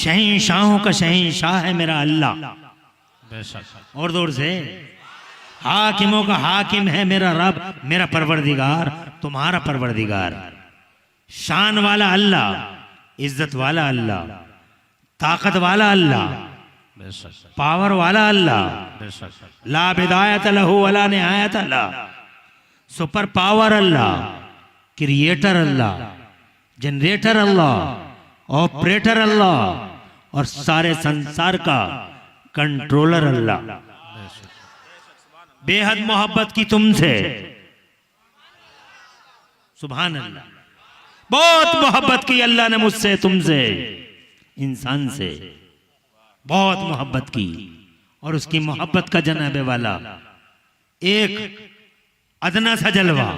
शहंशाहों का शहंशाह है मेरा अल्लाह। और दूर से हाकिमों का हाकिम है मेरा रब, मेरा परवरदिगार, तुम्हारा परवरदिगार। शान वाला अल्लाह, इज्जत वाला अल्लाह, ताकत वाला अल्लाह, पावर वाला अल्लाह, ला बिदायत लहू वला निहायत अल्लाह, सुपर पावर अल्लाह, क्रिएटर अल्लाह, जनरेटर अल्लाह, ऑपरेटर अल्लाह और सारे संसार का कंट्रोलर अल्लाह। बेहद मोहब्बत की तुमसे, सुभान अल्लाह। बहुत मोहब्बत की अल्लाह ने मुझसे, तुमसे, इंसान से बहुत मोहब्बत की। और उसकी मोहब्बत का जनाबे वाला एक अदना सा जलवा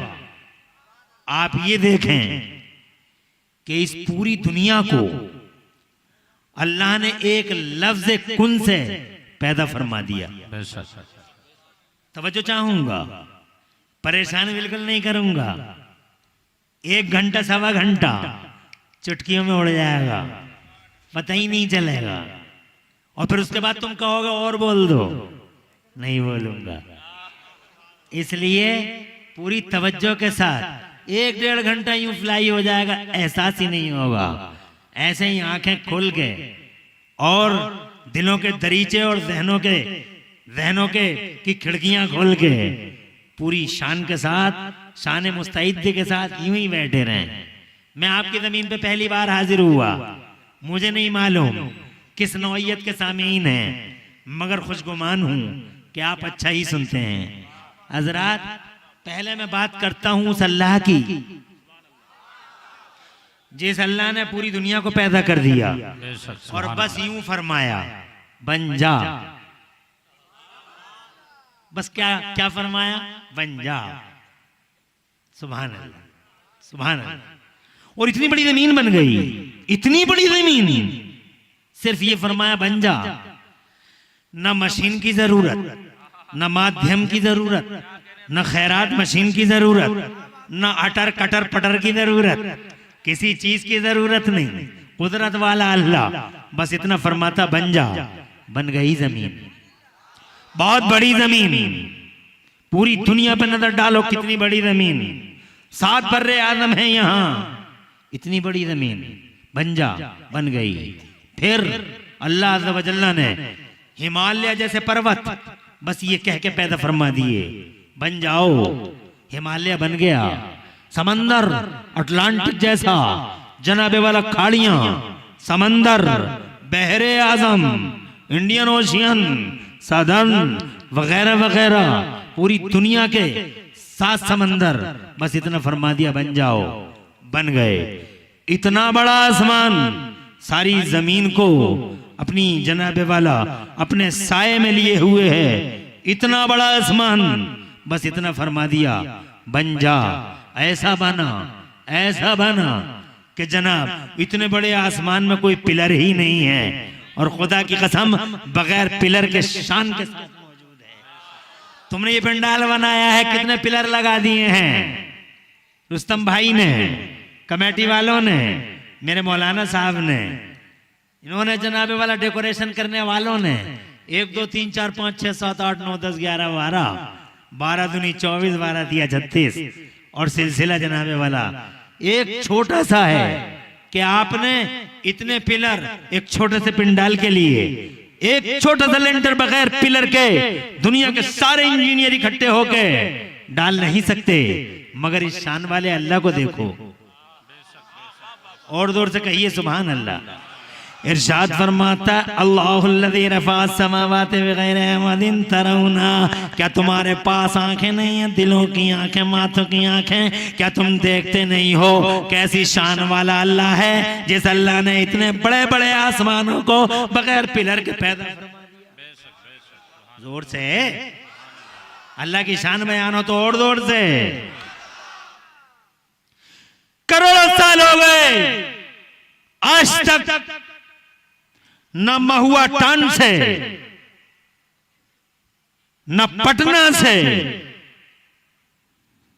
आप ये देखें कि इस पूरी दुनिया को अल्लाह ने एक लफ्ज कुन से पैदा फरमा दिया। तवज्जो चाहूंगा, परेशान बिल्कुल नहीं करूंगा। 1 घंटा सवा घंटा चुटकियों में उड़ जाएगा, पता ही नहीं चलेगा। और फिर उसके बाद तुम कहोगे और बोल दो, नहीं बोलूंगा। इसलिए पूरी तवज्जो के साथ 1-1.5 घंटा यूं फ्लाई हो जाएगा, एहसास ही नहीं होगा। ऐसे ही आंखें खोल के और दिलों के दरीचे और जहनों के की खिड़कियां खोल के पूरी शान के साथ, शान मुस्तैदी के साथ यूं ही बैठे रहें। मैं आपकी जमीन पे पहली बार हाजिर हुआ, मुझे नहीं मालूम किस नौइयत के सामीन हैं, मगर खुशगुमान हूं कि आप अच्छा ही सुनते हैं। हजरात, पहले मैं बात करता हूं उस अल्लाह की जिस अल्लाह ने पूरी दुनिया को पैदा कर दिया और बस यूं फरमाया बन जा। बस क्या फरमाया? बन जा। सुभान अल्लाह, सुभान अल्लाह। और इतनी बड़ी जमीन बन गई, इतनी बड़ी जमीन, सिर्फ ये फरमाया बन जा। न मशीन की जरूरत, न माध्यम की जरूरत, न खैरात मशीन की जरूरत, न अटर कटर पटर की जरूरत, किसी चीज की जरूरत नहीं। कुदरत वाला अल्लाह बस इतना फरमाता बन जा, बन गई जमीन। बहुत बड़ी जमीन, पूरी दुनिया पर नजर डालो कितनी बड़ी जमीन। 7 बर्रे आजम है यहाँ, इतनी बड़ी जमीन, बन जा, बन गई। फिर अल्लाह अज़्ज़ व जल्ला ने हिमालय जैसे पर्वत बस ये कह के पैदा फरमा दिए, बन जाओ। हिमालय बन गया। समंदर अटलांटिक जैसा जनाबे वाला खाड़ियां, समंदर, बहरे आजम, इंडियन ओशियन, सदर्न वगैरह वगैरह, पूरी दुनिया के 7 समंदर बस इतना फरमा दिया बन जाओ, बन गए। इतना बड़ा आसमान, सारी जमीन को अपनी जनाबे वाला अपने साये में लिए हुए है। इतना बड़ा आसमान बस इतना फरमा दिया बन जा। ऐसा बना कि जनाब इतने बड़े आसमान में कोई पिलर ही नहीं है, और खुदा की कसम बगैर पिलर के शान के साथ मौजूद है। तुमने ये पंडाल बनाया है, कितने पिलर लगा दिए हैं? रुस्तम भाई ने, कमेटी वालों ने, मेरे मौलाना साहब ने, इन्होंने जनाबे वाला डेकोरेशन करने वालों ने 1 2 3 4 5 6 7 8 9 10 11 12 दूनी 24 12 दिया 36 और सिलसिला जनाबे वाला एक छोटा सा है कि आपने इतने पिलर एक छोटे से पिंडाल के लिए, एक छोटा सा लेंटर बगैर पिलर के दुनिया के सारे इंजीनियर इकट्ठे होके डाल नहीं सकते। मगर इस शान वाले अल्लाह को देखो, और जोर से कहिए सुभान अल्लाह। इरशाद फरमाता अल्लाहुल्लज़ी रफ़ा समावाति बिग़ैरि अमदिन तरौना, क्या तुम्हारे पास आंखें नहीं हैं? दिलों की आंखें, माथों की आंखें, क्या तुम देखते नहीं हो कैसी शान वाला अल्लाह है, जिस अल्लाह ने इतने बड़े बड़े आसमानों को बगैर पिलर के पैदा फरमा दिया। जोर से अल्लाह की शान बयान हो तो और जोर से। करोड़ों साल हो गए, आज तक न महुआ टान से, न पटना से,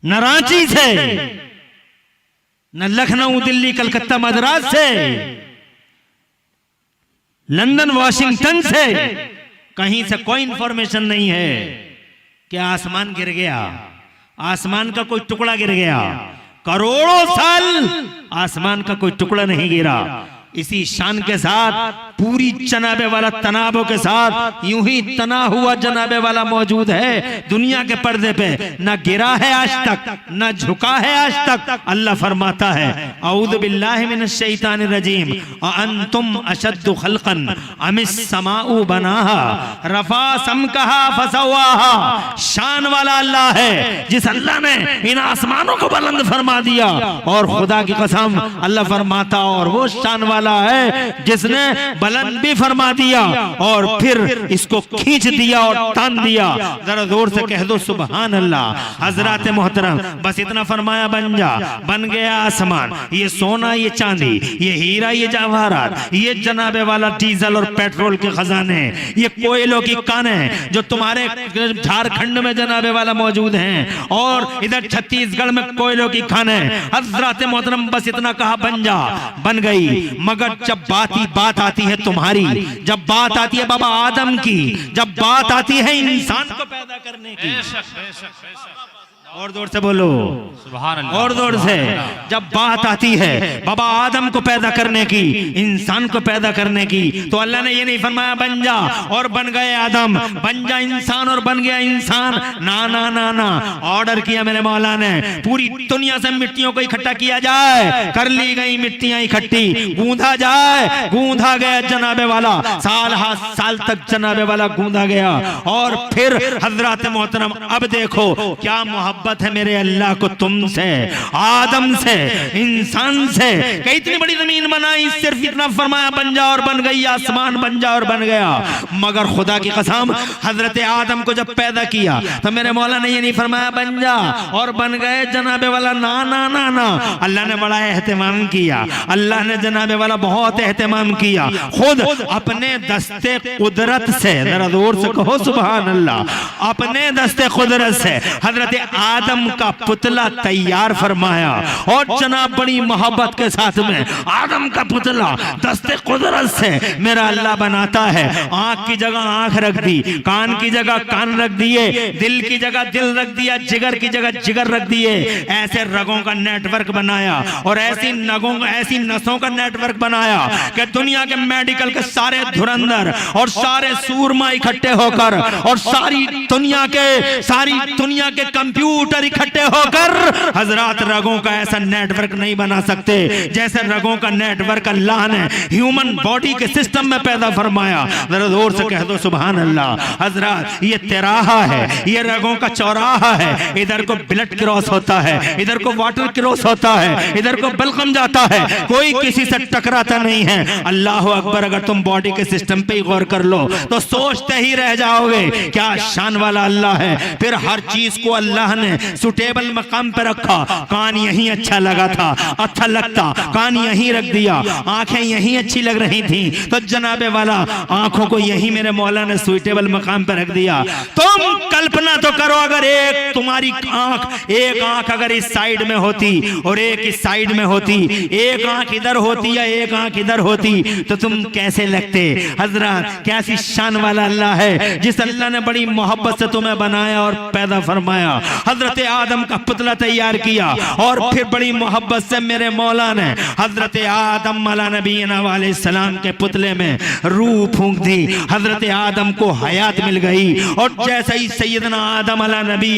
न रांची से, न लखनऊ, दिल्ली, कलकत्ता, मद्रास से लंदन वाशिंगटन से कहीं से कोई इंफॉर्मेशन नहीं है कि आसमान गिर गया, आसमान का कोई टुकड़ा गिर गया। करोड़ों साल आसमान का कोई टुकड़ा नहीं गिरा। इसी शान के साथ पूरी जनाबे वाला तनाबों के साथ यूं ही तना हुआ जनाबे वाला मौजूद है दुनिया के पर्दे पे, न गिरा है आज तक, न झुका है आज तक। अल्लाह फरमाता है औज़ु बिल्लाहि मिनश शैतानिर रजीम अंतुम अशद्दु खल्कन अमिस समाउ बनाहा रफा समकहा फसवाहा। शान वाला अल्लाह है जिस अल्लाह ने इन आसमानों को बुलंद फरमा दिया, और खुदा की कसम अल्लाह फरमाता और वो शान वाला है जिसने बुलंद भी फरमा दिया और फिर इसको खींच दिया और तान दिया। जरा जोर से कह दो सुभान अल्लाह। हजरत मोहतरम बस इतना फरमाया बन जा, बन गया आसमान। ये सोना, ये चांदी, ये हीरा, ये जवाहरात, ये जनाबे वाला डीजल और पेट्रोल के खजाने, ये कोयलों की कानें जो तुम्हारे झारखंड में जनाबे वाला मौजूद हैं और इधर छत्तीसगढ़ में कोयलों की खानें। हजरत मोहतरम बस इतना कहा बन जा, बन गई। मगर जब बात आती है तुम्हारी, जब बात आती है बाबा आदम की, जब बात आती है इंसान को पैदा करने की, और जोर से बोलो सुभान अल्लाह, और जोर से, जब बात आती है बाबा आदम को पैदा करने की, इंसान को पैदा करने की, तो अल्लाह ने ये नहीं फरमाया बन जा और बन गए आदम, बन जा इंसान और बन गया इंसान। ना ना ना ना, ऑर्डर किया मेरे मौला ने पूरी दुनिया से मिट्टियों को इकट्ठा किया जाए। कर ली गई मिट्टियां इकट्ठी, गूंधा जाए, गूंधा गया जनाबे वाला, साल हाथ साल तक जनाबे वाला गूंधा गया। और फिर हजरत मोहतरम अब देखो क्या मोहब्बत है मेरे अल्लाह को तुमसे, आदम से, इंसान से। कई इतनी बड़ी जमीन बनाई, सिर्फ इतना फरमाया बन जा और बन गई, आसमान बन जा और बन गया। मगर खुदा की कसम हजरत आदम को जब पैदा किया तो मेरे मौला ने ये नहीं फरमाया बन जा और बन गए जनाबे वाला। ना ना ना ना, अल्लाह ने बड़ा एहतमाम किया, अल्लाह ने जनाबे वाला बहुत एहतमाम किया। खुद अपने दस्ते कुदरत से, जरा जोर से कहो सुभान अल्लाह, अपने दस्ते कुदरत से हजरत आदम का पुतला तैयार फरमाया। और जनाब बड़ी मोहब्बत के साथ में आदम का पुतला दस्ते कुदरत से मेरा अल्लाह बनाता है। आंख की जगह आंख रख दी, कान की जगह कान रख दिए, दिल की जगह दिल रख दिया, जिगर की जगह जिगर रख दिए। ऐसे रगों का नेटवर्क बनाया और ऐसी नसों का नेटवर्क बनाया कि दुनिया के मेडिकल के सारे धुरंधर और सारे सूरमा इकट्ठे होकर और सारी दुनिया के कंप्यूटर इकट्ठे होकर हजरत रगों का ऐसा नेटवर्क नहीं बना सकते जैसे रगों का नेटवर्क अल्लाह ने ह्यूमन बॉडी के सिस्टम में पैदा फरमाया। जरा जोर से कह दो सुभान अल्लाह। हजरत ये तिराहा है, ये रगों का चौराहा है। इधर को ब्लड क्रॉस होता है, इधर को वाटर क्रॉस होता है, इधर को बलगम जाता है, कोई किसी से टकराता नहीं है। अल्लाह अकबर। अगर तुम बॉडी के सिस्टम पे ही गौर कर लो तो सोचते ही रह जाओगे क्या शान वाला अल्लाह है। फिर हर चीज को अल्लाह ने सुटेबल मकाम पे रखा। कान यहीं अच्छा लगा था, अच्छा लगता, कान यहीं रख दिया, आंखें यहीं अच्छी लग रही थी तो जनाबे वाला आंखों को यहीं मेरे मौला ने सुटेबल मकाम पे रख दिया। तुम कल्पना तो करो अगर एक तुम्हारी एक आंख अगर इस साइड में होती और एक इस साइड में होती, एक आंख इधर होती या एक आंख इधर होती तो तुम कैसे लगते। हजरत कैसी शान वाला अल्लाह है जिस अल्लाह ने बड़ी मोहब्बत से तुम्हें बनाया और पैदा फरमाया। हजरत आदम का पुतला तैयार किया और फिर बड़ी मोहब्बत से मेरे मौला ने हजरत आदम अलैहि वाले सलाम के पुतले में रूह फूंक दी। हजरत आदम को हयात मिल गई और जैसे ही सैयदना आदम अलैहि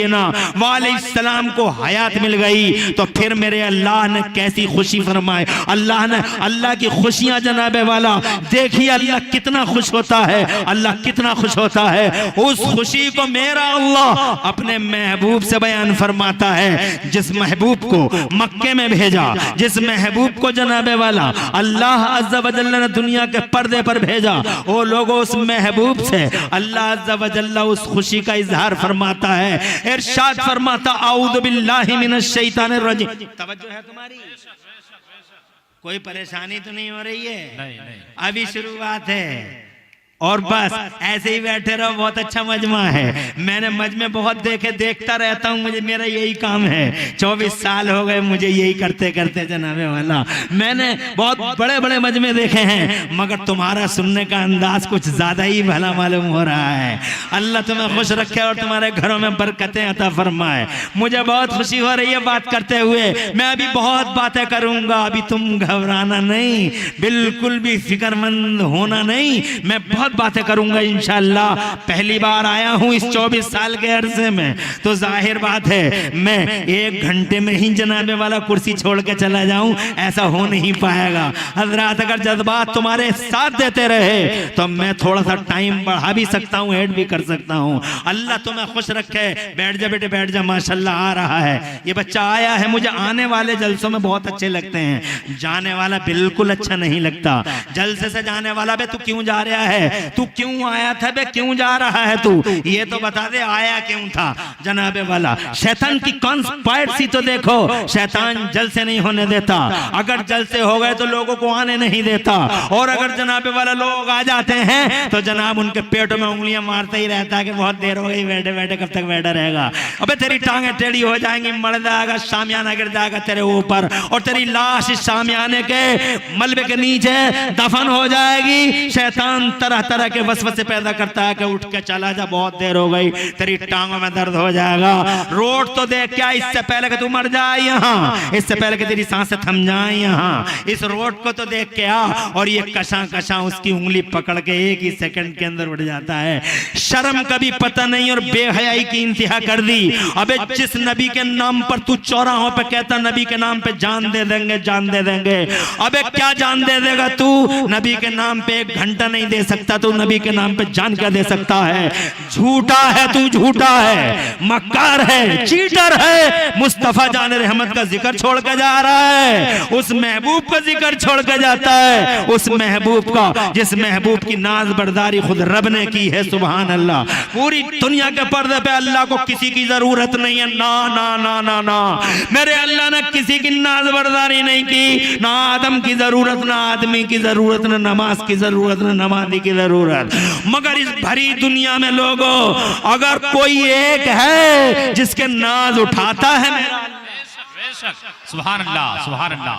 वाले सलाम को हयात मिल गई तो फिर मेरे अल्लाह ने कैसी खुशी फरमाए। अल्लाह की खुशियां जनाबे वाला देखिए अल्लाह कितना खुश होता है, अल्लाह कितना खुश होता है। उस खुशी को मेरा अल्लाह अपने महबूब से बयान फरमाता है जिस महबूब को मक्के में भेजा, जिस महबूब को जनाबे वाला अल्लाह अज़्ज़ा व जल्ला ने दुनिया के पर्दे पर भेजा, वो लोगों उस महबूब से अल्लाह अज़्ज़ा व जल्ला उस खुशी का इजहार फरमाता है। इरशाद फरमाता औज़ु बिल्लाहि मिनश शैतानिर रजीम। तवज्जो है तुम्हारी? कोई परेशानी तो नहीं हो रही है? नहीं। अभी शुरुआत है। और बस ऐसे ही बैठे रहो। बहुत अच्छा मजमा है, मैंने मजमे बहुत देखे, देखता रहता हूँ, मुझे मेरा यही काम है। 24 साल हो गए मुझे यही करते करते जनाबे वाला। मैंने बहुत बड़े बड़े मजमे देखे हैं, मगर तुम्हारा सुनने का अंदाज कुछ ज्यादा ही भला मालूम हो रहा है। अल्लाह तुम्हें खुश रखे और तुम्हारे घरों में बरकतें अता फरमाए। मुझे बहुत खुशी हो रही है बात करते हुए। मैं अभी बहुत बातें करूंगा, अभी तुम घबराना नहीं, बिल्कुल भी फिक्रमंद होना नहीं। मैं बहुत बातें करूंगा इंशाअल्लाह। पहली बार आया हूं इस 24 साल के अरसे में, तो जाहिर बात है मैं 1 घंटे में ही जनाबे वाला कुर्सी छोड़ के चला जाऊं, ऐसा हो नहीं पाएगा। हजरात अगर जज्बात तुम्हारे साथ देते रहे तो मैं थोड़ा सा टाइम बढ़ा भी सकता हूं, ऐड भी कर सकता हूं। अल्लाह तुम्हें खुश रखे। बैठ जा बेटे, बैठ जा। माशाल्लाह आ रहा है ये बच्चा, आया है। मुझे आने वाले जलसों में बहुत अच्छे लगते हैं, जाने वाला बिल्कुल अच्छा नहीं लगता। जलसे से जाने वाला, बे तू क्यों जा रहा है, तू क्यों आया था बे, क्यों जा रहा है तू, ये तो बता दे, आया क्यों था जनाबे वाला। शैतान की कॉन्स्पायरेसी सी तो देखो, शैतान जलसे नहीं होने देता। अगर जलसे हो गए तो लोगों को आने नहीं देता, और अगर जनाबे वाला लोग आ जाते हैं तो जनाब उनके पेटों में उंगलियां मारता ही रहता है कि बहुत देर हो गई, बैठे बैठे कब तक बैठा रहेगा। अबे तेरी टांगे टेढ़ी हो जाएंगी, मर जाएगा, शामियाना गिर जाएगा तेरे ऊपर, और तेरी लाश इस शामियाने के मलबे के नीचे दफन हो जाएगी। शैतान तरह तरह के वसवसे पैदा करता है कि उठ के चला जा, बहुत देर हो गई, तेरी टांगों में दर्द हो जाएगा। रोड तो देख क्या, इससे पहले कि तू मर जाए यहाँ, इससे पहले कि तेरी सांसें थम जाए यहाँ, इस रोड को तो देख के आ। और ये कशा कशा उसकी उंगली पकड़ के 1 ही सेकंड के अंदर उठ जाता है। शर्म कभी पता नहीं और बेहयाई की इंतहा कर दी। अबे जिस नबी के नाम पर तू चौराहों पे कहता नबी के नाम पे जान दे देंगे, जान दे देंगे, अबे क्या जान दे देगा तू? नबी के नाम पे 1 घंटा नहीं दे सकता तू, नबी के नाम पे जान क्या दे सकता है? झूठा है तू, झूठा है, मक्कार है, चीटर है। मुस्तफा जान रहमत का जिक्र छोड़ के जा रहा है, उस महबूब का जिक्र छोड़ के जाता है, उस महबूब का जिस महबूब की नाज बरदारी खुद रब ने की है। सुभान अल्लाह। पूरी दुनिया के पर्दे पे अल्लाह को किसी की जरूरत नहीं है, ना ना ना ना ना, मेरे अल्लाह ने किसी की नाज बरदारी नहीं की। ना आदम की जरूरत, ना आदमी की जरूरत, ना नमाज की जरूरत, ना नमाजी की जरूरत। मगर इस भरी दुनिया में लोगों, अगर कोई एक है जिसके नाज उठाता है मेरा, सुभान अल्लाह, सुभान अल्लाह,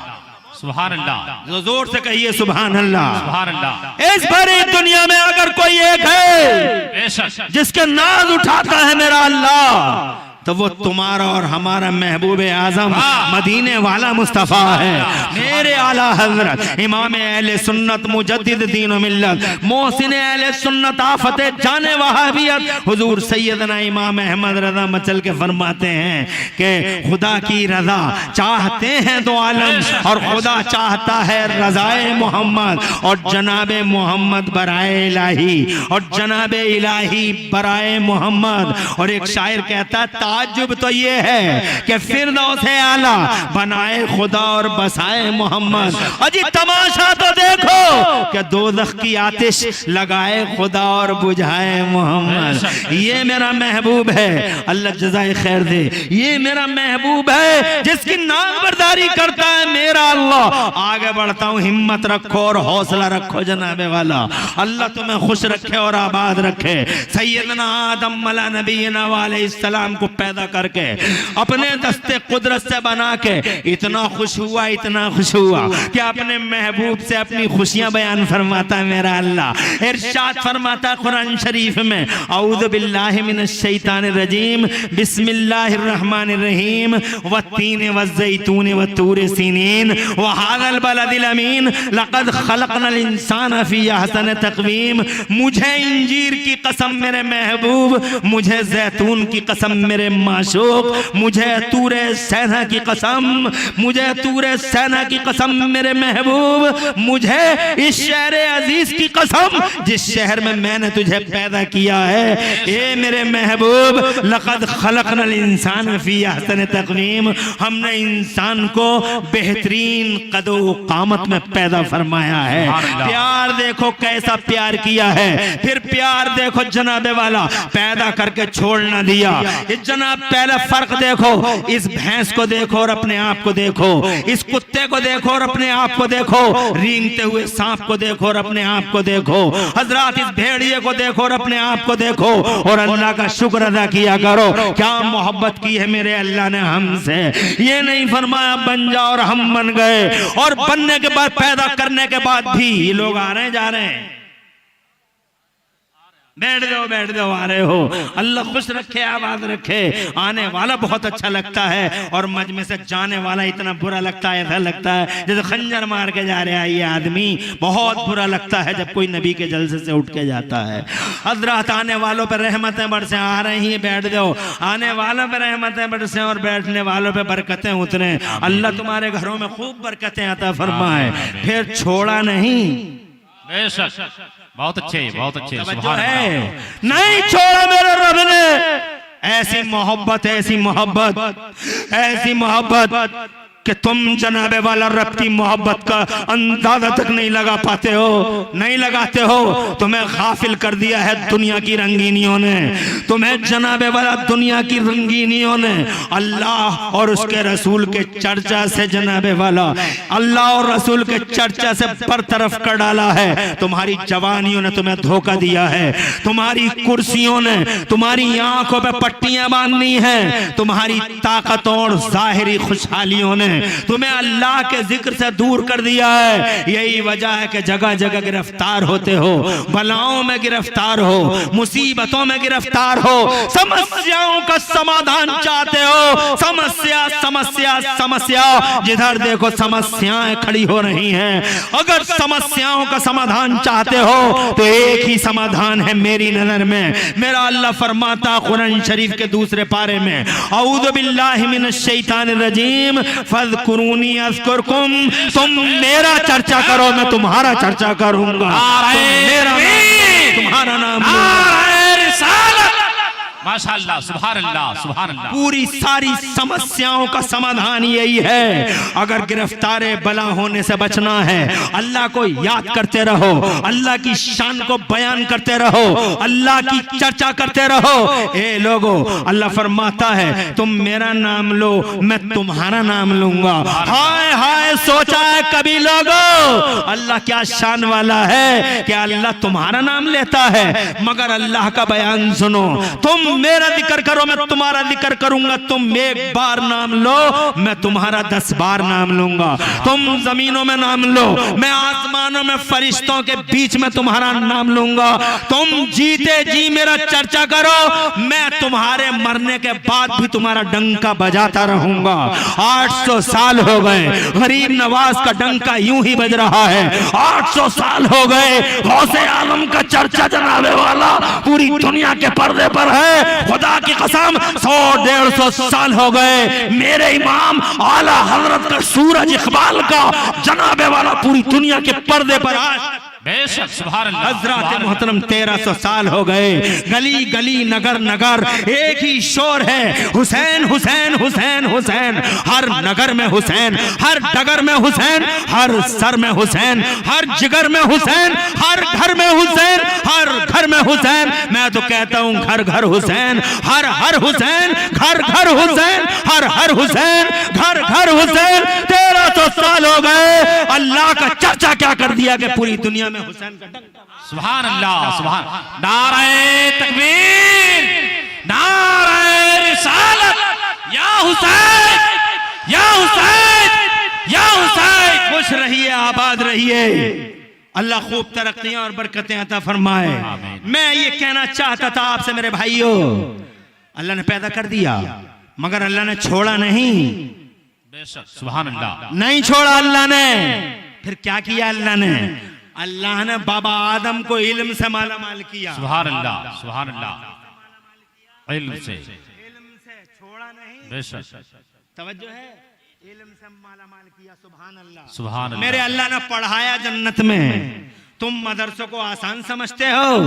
सुभान अल्लाह, जोर से कहिए सुभान अल्लाह, सुभान अल्लाह। इस भरी दुनिया में अगर कोई एक है जिसके नाज उठाता है मेरा अल्लाह, तो वो तुम्हारा और हमारा महबूब आजम मदीने वाला मुस्तफ़ा है। मेरे आला हजरत इमाम अहले सुन्नत मुजद्दिद दीन व मिल्लत मोहसिन अहले सुन्नत आफत जाने वहाबियत हुजूर सैयदना इमाम अहमद रज़ा मचल के फरमाते हैं कि खुदा की रजा चाहते हैं तो आलम, और खुदा चाहता है रज़ाए मोहम्मद, और जनाबे मोहम्मद बराए इलाही, और जनाबे इलाही बराए मोहम्मद। और एक शायर कहता है ताज्जुब तो ये है कि फिरदौसे आला बनाए खुदा और बसाए मोहम्मद। अजी तमाशा तो देखो कि दोज़ख की आतिश लगाए खुदा और बुझाए मोहम्मद। ये मेरा महबूब है, अल्लाह जज़ाए खैर दे। ये मेरा महबूब है जिसकी नामबरदारी करता है मेरा अल्लाह। आगे बढ़ता हूँ, हिम्मत रखो और हौसला रखो जनाबे वाला। अल्लाह तुम्हें खुश रखे और आबाद रखे। सैयदना आदम अला नबीना अलैहिस्सलाम को पैदा करके अपने दस्ते कुदरत से बना के इतना खुश हुआ, इतना खुश हुआ कि अपने महबूब से अपनी खुशियां बयान फरमाता है मेरा अल्लाह। इरशाद फरमाता कुरान शरीफ में, औज़ु बिल्लाहि मिनश शैतानिर रजीम, बिस्मिल्लाहिर रहमानिर रहीम, वत्तीन वज़्ज़ैतून वतूर सीनीन वहाज़ल बलदिल अमीन लक़द खलक़नल इंसान फ़ी अहसन तक़वीम। मुझे इंजीर की कसम मेरे महबूब, मुझे जैतून की कसम मेरे माशूक, मुझे तूरे सैना की कसम, मुझे तूरे सैना की कसम मेरे महबूब, मुझे इस शहर अजीज की कसम जिस शहर में मैंने तुझे पैदा किया है। ए मेरे महबूब, लक़द खलक़नल इंसान फ़ी अहसन तक़वीम, हमने इंसान को बेहतरीन कदो कामत में पैदा फरमाया है। प्यार देखो कैसा प्यार किया है, फिर प्यार देखो जनाबे वाला पैदा करके छोड़ ना दिया। इस जनाब पहले फर्क देखो, इस भैंस को देखो और अपने आप को देखो, इस कुत्ते को देखो और अपने आप को देखो, रेंगते हुए सांप को देखो और अपने आप को देखो, हजरात इस भेड़िए को देखो और अपने आप को देखो, और अल्लाह का शुक्र अदा किया करो। क्या मोहब्बत की है मेरे अल्लाह ने हमसे। ये नहीं फरमाया बन जाओ और हम बन गए, और बनने के बाद पैदा करने के बाद भी ये लोग आ रहे जा रहे हैं। बैठ जाओ आ रहे हो। अल्लाह खुश रखे, आबाद रखे। आने वाला बहुत अच्छा लगता है और मजमे से जाने वाला इतना बुरा लगता है, ऐसा लगता है जैसे खंजर मार के जा रहा है ये आदमी। बहुत बुरा लगता है जब कोई नबी के जलसे से उठ के जाता है। हजरत आने वालों पर रहमतें बरसें, आ रही हैं बैठ जाओ। आने वालों पर रहमतें बरसें और बैठने वालों पर बरकतें उतरे। अल्लाह तुम्हारे घरों में खूब बरकतें अता फरमाए, फिर छोड़ा नहीं। बेशक, बहुत अच्छे, बहुत अच्छे। सुभान अल्लाह। नहीं छोड़ा मेरे रब ने। ऐसी मोहब्बत, ऐसी मोहब्बत, ऐसी मोहब्बत कि तुम जनाबे वाला रब की मोहब्बत का अंदाजा तक नहीं लगा पाते हो, नहीं लगाते हो। तुम्हें गाफिल कर दिया है दुनिया की रंगीनियों ने, तुम्हें जनाबे वाला दुनिया की रंगीनियों ने अल्लाह और उसके रसूल के चर्चा से, जनाबे वाला अल्लाह और रसूल के चर्चा से बरतरफ कर डाला है। तुम्हारी जवानियों ने तुम्हें धोखा दिया है, तुम्हारी कुर्सियों ने, तुम्हारी आंखों पे पट्टियां बांधनी है, तुम्हारी ताकतों और जाहिरी खुशहालियों ने तुम्हें अल्लाह के जिक्र से दूर कर दिया है। यही वजह है कि जगह जगह गिरफ्तार होते हो, बलाओं में गिरफ्तार हो, मुसीबतों में गिरफ्तार हो, समस्याओं का समाधान चाहते हो। समस्या समस्या समस्या, जिधर देखो समस्याएं खड़ी हो रही हैं। अगर समस्याओं का समाधान चाहते हो तो एक ही समाधान है मेरी नजर में। मेरा अल्लाह फरमाता कुरान शरीफ के दूसरे पारे में, औज़ु बिल्लाहि मिनश शैतानिर रजीम फज़कुरूनी अज़कुरकुम, तुम मेरा चर्चा करो मैं तुम्हारा चर्चा करूंगा, तुम्हारा नाम माशाअल्लाह, सुभान अल्लाह, सुभान अल्लाह। पूरी सारी समस्याओं का समाधान यही है। अगर गिरफ्तारे बला होने से बचना है, अल्लाह को याद करते रहो, अल्लाह की शान को बयान करते रहो, अल्लाह की चर्चा करते रहो। ए लोगो, अल्लाह फरमाता है तुम मेरा नाम लो मैं तुम्हारा नाम लूंगा। हाय हाय सोचा है कभी लोगो अल्लाह क्या शान वाला है कि अल्लाह तुम्हारा नाम लेता है। मगर अल्लाह का बयान सुनो, तुम मेरा जिक्र करो मैं तुम्हारा जिक्र करूंगा। तुम एक बार नाम लो मैं तुम्हारा 10 बार नाम लूंगा। तुम जमीनों में नाम लो मैं आसमानों में फरिश्तों के बीच में तुम्हारा नाम लूंगा। तुम जीते जी मेरा चर्चा करो, मैं तुम्हारे मरने के बाद भी तुम्हारा डंका बजाता रहूंगा। 800 साल हो गए गरीब नवाज का डंका यूं ही बज रहा है। 800 साल हो गए गौसे आलम का चर्चा जनाबे वाला पूरी दुनिया के पर्दे पर है। खुदा की कसम 100-150 साल हो गए मेरे इमाम आला हजरत का सूरज इकबाल का जनाबे वाला पूरी दुनिया के पर्दे पर आज बेशक, सुभान अल्लाह। हजरत मोहतरम 1300 साल हो गए। गली गली नगर नगर एक ही शोर है, हुसैन हुसैन हुसैन हुसैन। हर नगर में हुसैन, हर डगर में हुसैन, हर सर में हुसैन, हर जिगर में हुसैन, हर घर में हुसैन, हर घर में हुसैन। मैं तो कहता हूँ घर घर हुसैन, हर हर हुसैन, घर घर हुसैन, हर हर हुसैन, घर घर हुसैन। 1300 साल हो गए, अल्लाह का चर्चा क्या कर दिया कि पूरी दुनिया में हुसैन का डंका। सुभान अल्लाह, सुभान। नारे तकबीर, नारे रिसालत, या हुसैन, या हुसैन, या हुसैन। खुश रहिए, आबाद रहिए, अल्लाह खूब तरक्कियां और बरकतें अता फरमाए। मैं ये कहना चाहता था आपसे मेरे भाइयों, अल्लाह ने पैदा कर दिया मगर अल्लाह ने छोड़ा नहीं। बेशक, सुभान अल्लाह। नहीं छोड़ा अल्लाह ने। फिर क्या किया अल्लाह ने? अल्लाह ने बाबा आदम को इल्म से माला माल किया। सुभान अल्लाह, सुभान अल्लाह। इल्म से छोड़ा नहीं। बेशक, तवज्जो है। इल्म से माला माल किया। सुभान अल्लाह, सुभान अल्लाह। मेरे अल्लाह ने पढ़ाया जन्नत में। तुम मदरसों को आसान समझते हो,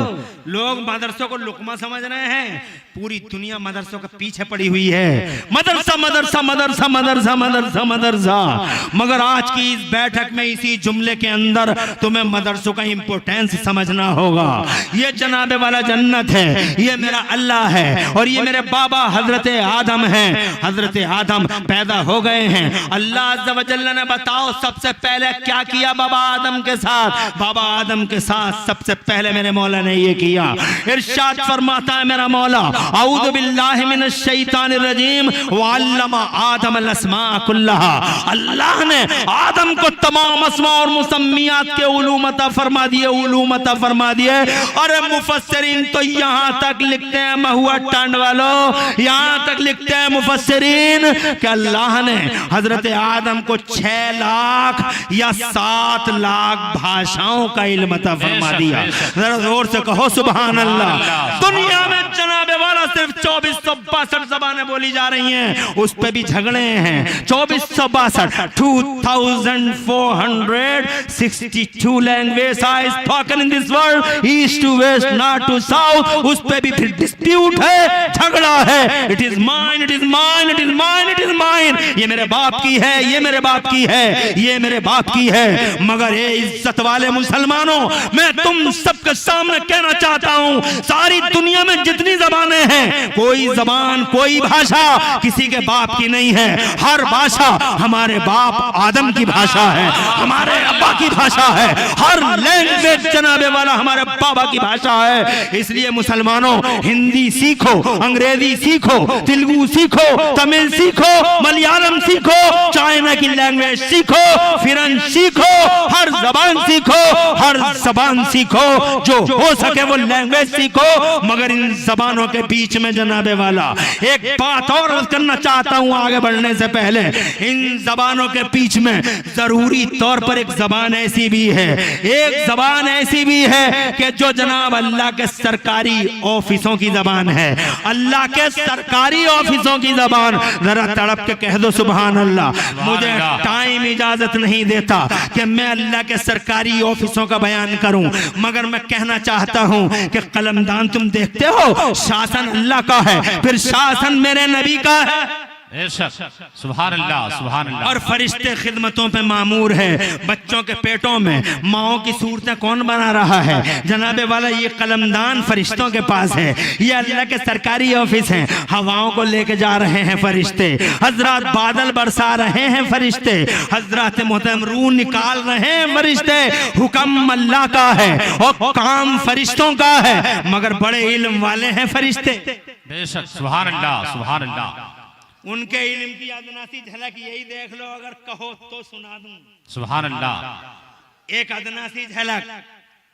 लोग मदरसों को लुकमा समझ रहे हैं। पूरी दुनिया मदरसों के पीछे पड़ी हुई है। मदरसा मदरसा मदरसा मदरसा मदरसा मदरसा। मगर आज की इस बैठक में इसी जुमले के अंदर तुम्हें मदरसों का इंपोर्टेंस समझना होगा। ये जनाबे वाला जन्नत है, ये मेरा अल्लाह है और ये मेरे बाबा हजरत आदम हैं। हजरत आदम पैदा हो गए हैं। अल्लाह अज़्ज़ा व जल्ल ने बताओ सबसे पहले क्या किया बाबा आदम के साथ। बाबा आदम के साथ सबसे पहले मेरे मौला ने ये किया। इरशाद फरमाता है मेरा मौला, औज़ु बिल्लाहि मिनश शैतानिर रजीम व अल्लमा आदम अल अस्मा कुल्लहा। अल्लाह ने आदम को तमाम अस्मा और मुसम्मियात के उलूम अता फरमा दिए, उलूम अता फरमा दिए। अरे मुफस्सिरीन तो यहां तक लिखते हैं, महुआ टांड वालों, यहां तक लिखते हैं मुफस्सिरीन कि अल्लाह ने हजरत आदम को 6 लाख या 7 लाख भाषाओं का इल्म अता फरमा दिया। जरा जोर से कहो सुभान अल्लाह। दुनिया में जनाबे वाला सिर्फ 2462 ज़बानें बोली जा रही हैं, उस पे भी झगड़े हैं। 2462 2462 language are spoken in this world, east to west north to south. उस पे भी फिर डिस्प्यूट है, झगड़ा है। It is mine, it is mine, it is mine, it is mine. ये मेरे बाप की है, ये मेरे बाप की है, ये मेरे बाप की है। मगर ये इज्जत वाले मुसलमानों, मैं तुम सबके सामने कहना चाहता हूं, सारी दुनिया में जितनी जबानें हैं, कोई जबान कोई भाषा किसी के बाप की नहीं है। हर भाषा हमारे बाप आदम की भाषा है, हमारे अब्बा की भाषा है। हर लैंग्वेज जनाबे वाला हमारे बाबा की भाषा है। इसलिए मुसलमानों, हिंदी सीखो, अंग्रेजी सीखो, तेलुगु सीखो, तमिल सीखो, मलयालम सीखो, चाइना की लैंग्वेज सीखो, फिरंज सीखो, हर जबान सीखो, हर जबान सीखो, जो हो सके वो लैंग्वेज सीखो। मगर इन जबानों के बीच में जनाबे वाला एक बात और करना चाहता हूं आगे बढ़ने से पहले। इन जबानों के बीच में जरूरी तौर पर एक जबान ऐसी भी है, एक जबान ऐसी भी है कि जो जनाब अल्लाह के सरकारी ऑफिसों की जबान है। अल्लाह के सरकारी ऑफिसों की जबान। जरा तड़प के कह दो सुभान अल्लाह। मुझे टाइम इजाजत नहीं देता कि मैं अल्लाह के सरकारी ऑफिसों का बयान करूं, मगर मैं कहना चाहता हूं कि कलमदान तुम देखते हो, शासन अल्लाह का है, फिर शासन मेरे नबी का है। सुभान अल्लाह, सुभान अल्लाह। और फरिश्ते खिदमतों पे मामूर है। बच्चों के पेटों में माओ की सूरतें कौन बना रहा है? जनाबे वाला ये कलमदान फरिश्तों के पास है। ये अल्लाह के सरकारी ऑफिस हैं। हवाओं को लेके जा रहे हैं फरिश्ते, हजरत बादल बरसा रहे हैं फरिश्ते, हजरत मोहतरम रूह निकाल रहे हैं फरिश्ते। हुक्म अल्लाह का है और काम फरिश्तों का है, मगर बड़े इल्म वाले हैं फरिश्ते। बेशक, सुभान अल्लाह, सुभान अल्लाह। उनके इल्म की अदनासी झलक यही देख लो, अगर कहो तो सुना दूं। सुभान अल्लाह। एक अदनासी झलक।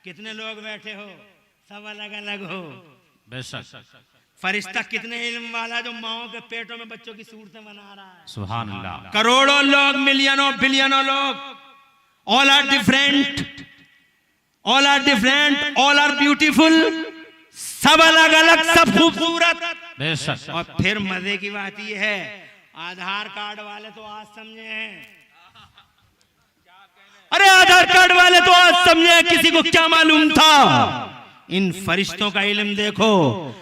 कितने लोग बैठे हो, सब अलग अलग हो। बेशक। फरिश्ता कितने इल्म वाला जो माओ के पेटों में बच्चों की सूरतें बना रहा है। सुभान अल्लाह। करोड़ों लोग, मिलियनों बिलियनों लोग, all are different, all are different, all are beautiful. सब अलग अलग, सब खूबसूरत। बेशक। और फिर मजे की बात यह है, आधार कार्ड वाले तो आज समझे हैं। अरे आधार कार्ड वाले तो आज समझे, किसी को क्या मालूम था। इन फरिश्तों का इल्म देखो।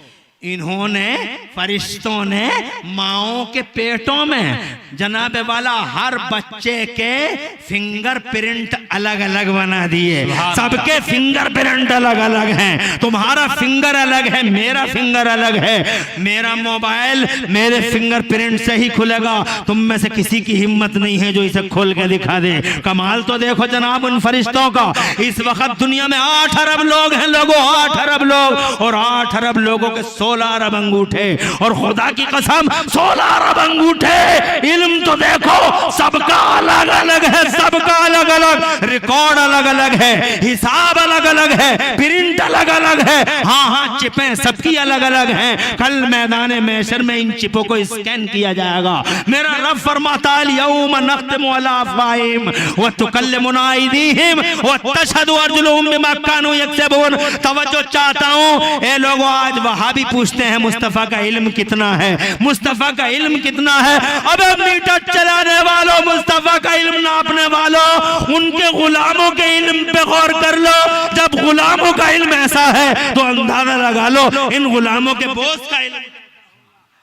इन्होंने, फरिश्तों ने माओं के पेटों में जनाबे वाला हर बच्चे के फिंगरप्रिंट अलग अलग बना दिए। सबके फिंगरप्रिंट अलग अलग हैं। तुम्हारा फिंगर अलग है, मेरा फिंगर अलग है। मेरा मोबाइल मेरे फिंगरप्रिंट से ही खुलेगा। तुम में से किसी की हिम्मत नहीं है जो इसे खोल के दिखा दे। कमाल तो देखो जनाब उन फरिश्तों का। इस वक्त दुनिया में 8 अरब लोग हैं लोगों, 8 अरब लोग, और 8 अरब लोगों के 16 अरब अंगूठे। और खुदा की कसम 16 अरब अंगूठे। इल्म तो देखो सबका अलग अलग है, सबका अलग अलग, रिकॉर्ड अलग अलग है, हिसाब अलग अलग है, प्रिंट अलग अलग अलग है। हाँ हाँ, चिपें सबकी अलग अलग हैं। कल मैदान महशर में इन चिपों को स्कैन किया जाएगा। मेरा रब फरमाता है यौम नख्तिमु अला अफ़वाहिहिम व तुकल्लिमुना अयदीहिम व तशहदु अर्जुलुहुम बिमा कानू यक्सबून। तवज्जो चाहता हूँ, ए लोगों, आज वहाबी पूछते हैं मुस्तफा का इल्म कितना है, मुस्तफा का इल्म कितना है। अबे मीटर चलाने वालों, मुस्तफा का इल्म नापने वालों, उनके गुलामों के इल्म पे गौर कर लो। जब गुलामों का इल्म ऐसा है तो अंदाजा लगा लो इन गुलामों के बॉस का इल्म,